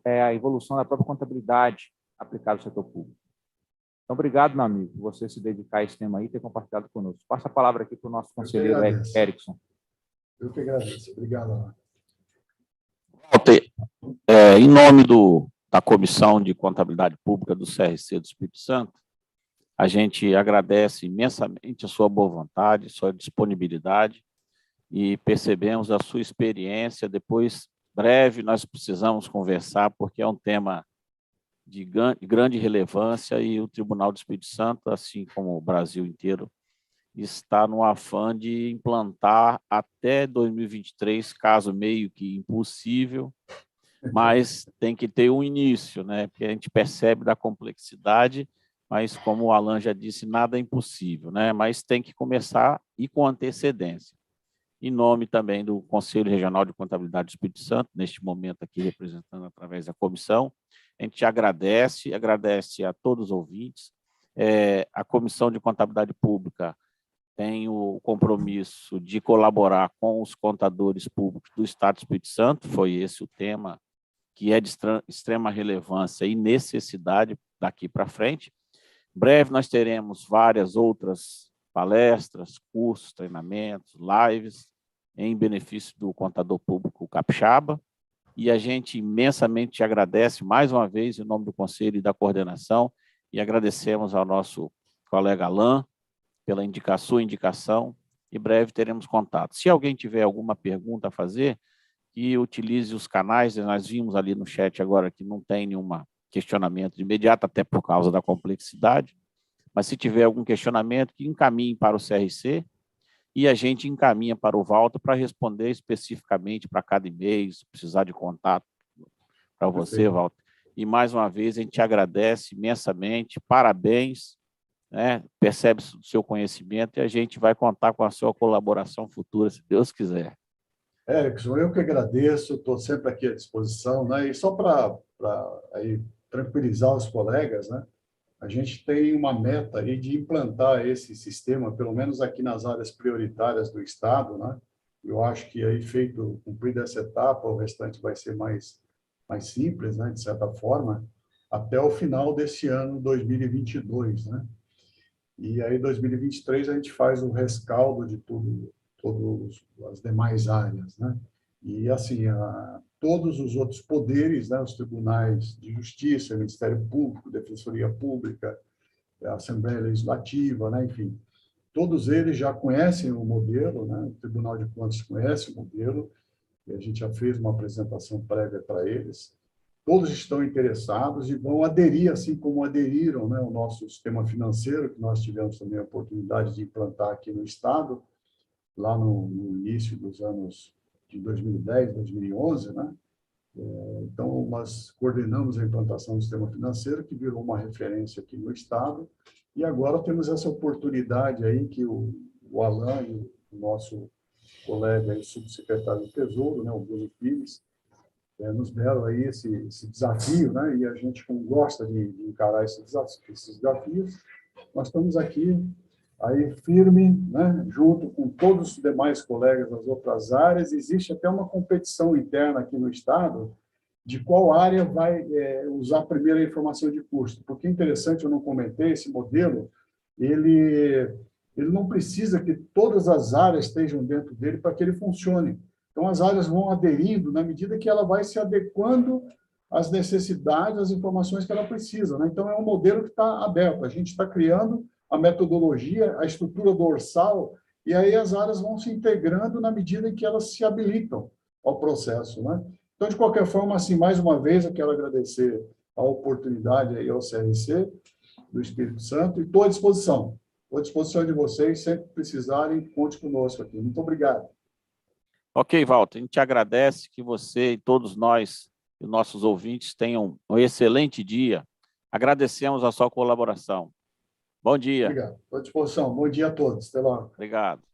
S2: é a evolução da própria contabilidade aplicada ao setor público. Então, obrigado, meu amigo, por você se dedicar a esse tema aí e ter compartilhado conosco. Passa a palavra aqui para o nosso conselheiro Erickson.
S3: Eu que agradeço. Obrigado.
S1: Walter, em nome da Comissão de Contabilidade Pública do CRC do Espírito Santo, a gente agradece imensamente a sua boa vontade, sua disponibilidade e percebemos a sua experiência. Depois, breve, nós precisamos conversar, porque é um tema de grande relevância e o Tribunal do Espírito Santo, assim como o Brasil inteiro, está no afã de implantar até 2023, caso meio que impossível, mas tem que ter um início, né? Porque a gente percebe da complexidade, mas como o Alan já disse, nada é impossível, né? Mas tem que começar e com antecedência. Em nome também do Conselho Regional de Contabilidade do Espírito Santo, neste momento aqui representando através da comissão, a gente agradece a todos os ouvintes. A Comissão de Contabilidade Pública tem o compromisso de colaborar com os contadores públicos do Estado do Espírito Santo, foi esse o tema que é de extrema relevância e necessidade daqui para frente. Em breve nós teremos várias outras palestras, cursos, treinamentos, lives, em benefício do contador público capixaba, e a gente imensamente agradece mais uma vez em nome do Conselho e da Coordenação, e agradecemos ao nosso colega Alan pela sua indicação. Em breve teremos contato. Se alguém tiver alguma pergunta a fazer, que utilize os canais, nós vimos ali no chat agora que não tem nenhum questionamento de imediato, até por causa da complexidade, mas se tiver algum questionamento, que encaminhe para o CRC e a gente encaminha para o Walter para responder especificamente para cada e-mail, se precisar de contato para você, Walter. E, mais uma vez, a gente agradece imensamente, parabéns, né? Percebe-se o seu conhecimento e a gente vai contar com a sua colaboração futura, se Deus quiser.
S3: Erickson, eu que agradeço, estou sempre aqui à disposição, né? E só para tranquilizar os colegas, né? A gente tem uma meta aí de implantar esse sistema, pelo menos aqui nas áreas prioritárias do Estado, né? Eu acho que aí, cumprida essa etapa, o restante vai ser mais simples, né? De certa forma, até o final desse ano, 2022, né? E aí, 2023, a gente faz o rescaldo de todas as demais áreas, né? E, assim, todos os outros poderes, né? Os tribunais de justiça, Ministério Público, Defensoria Pública, a Assembleia Legislativa, né? Enfim, todos eles já conhecem o modelo, né? O Tribunal de Contas conhece o modelo, e a gente já fez uma apresentação prévia para eles. Todos estão interessados e vão aderir, assim como aderiram, né, ao nosso sistema financeiro, que nós tivemos também a oportunidade de implantar aqui no Estado, lá no início dos anos de 2010, 2011, né? Então, nós coordenamos a implantação do sistema financeiro, que virou uma referência aqui no Estado, e agora temos essa oportunidade aí que o Alan e o nosso colega aí, subsecretário do Tesouro, né, o Bruno Pires, nos deram aí esse desafio, né? E a gente, como gosta de encarar esses desafios, nós estamos aqui aí firme, né? Junto com todos os demais colegas das outras áreas. Existe até uma competição interna aqui no Estado de qual área vai usar primeiro a informação de custo. Porque é interessante, eu não comentei, esse modelo, ele não precisa que todas as áreas estejam dentro dele para que ele funcione. Então, as áreas vão aderindo na medida que ela vai se adequando às necessidades, às informações que ela precisa, né? Então, é um modelo que está aberto. A gente está criando a metodologia, a estrutura dorsal, e aí as áreas vão se integrando na medida em que elas se habilitam ao processo, né? Então, de qualquer forma, assim, mais uma vez, eu quero agradecer a oportunidade aí ao CRC do Espírito Santo e estou à disposição. Estou à disposição de vocês, sempre que precisarem, conte conosco aqui. Muito obrigado.
S1: Ok, Walter, a gente agradece que você e todos nós, e nossos ouvintes, tenham um excelente dia. Agradecemos a sua colaboração. Bom dia.
S3: Obrigado. Estou à disposição. Bom dia a todos. Até logo.
S1: Obrigado.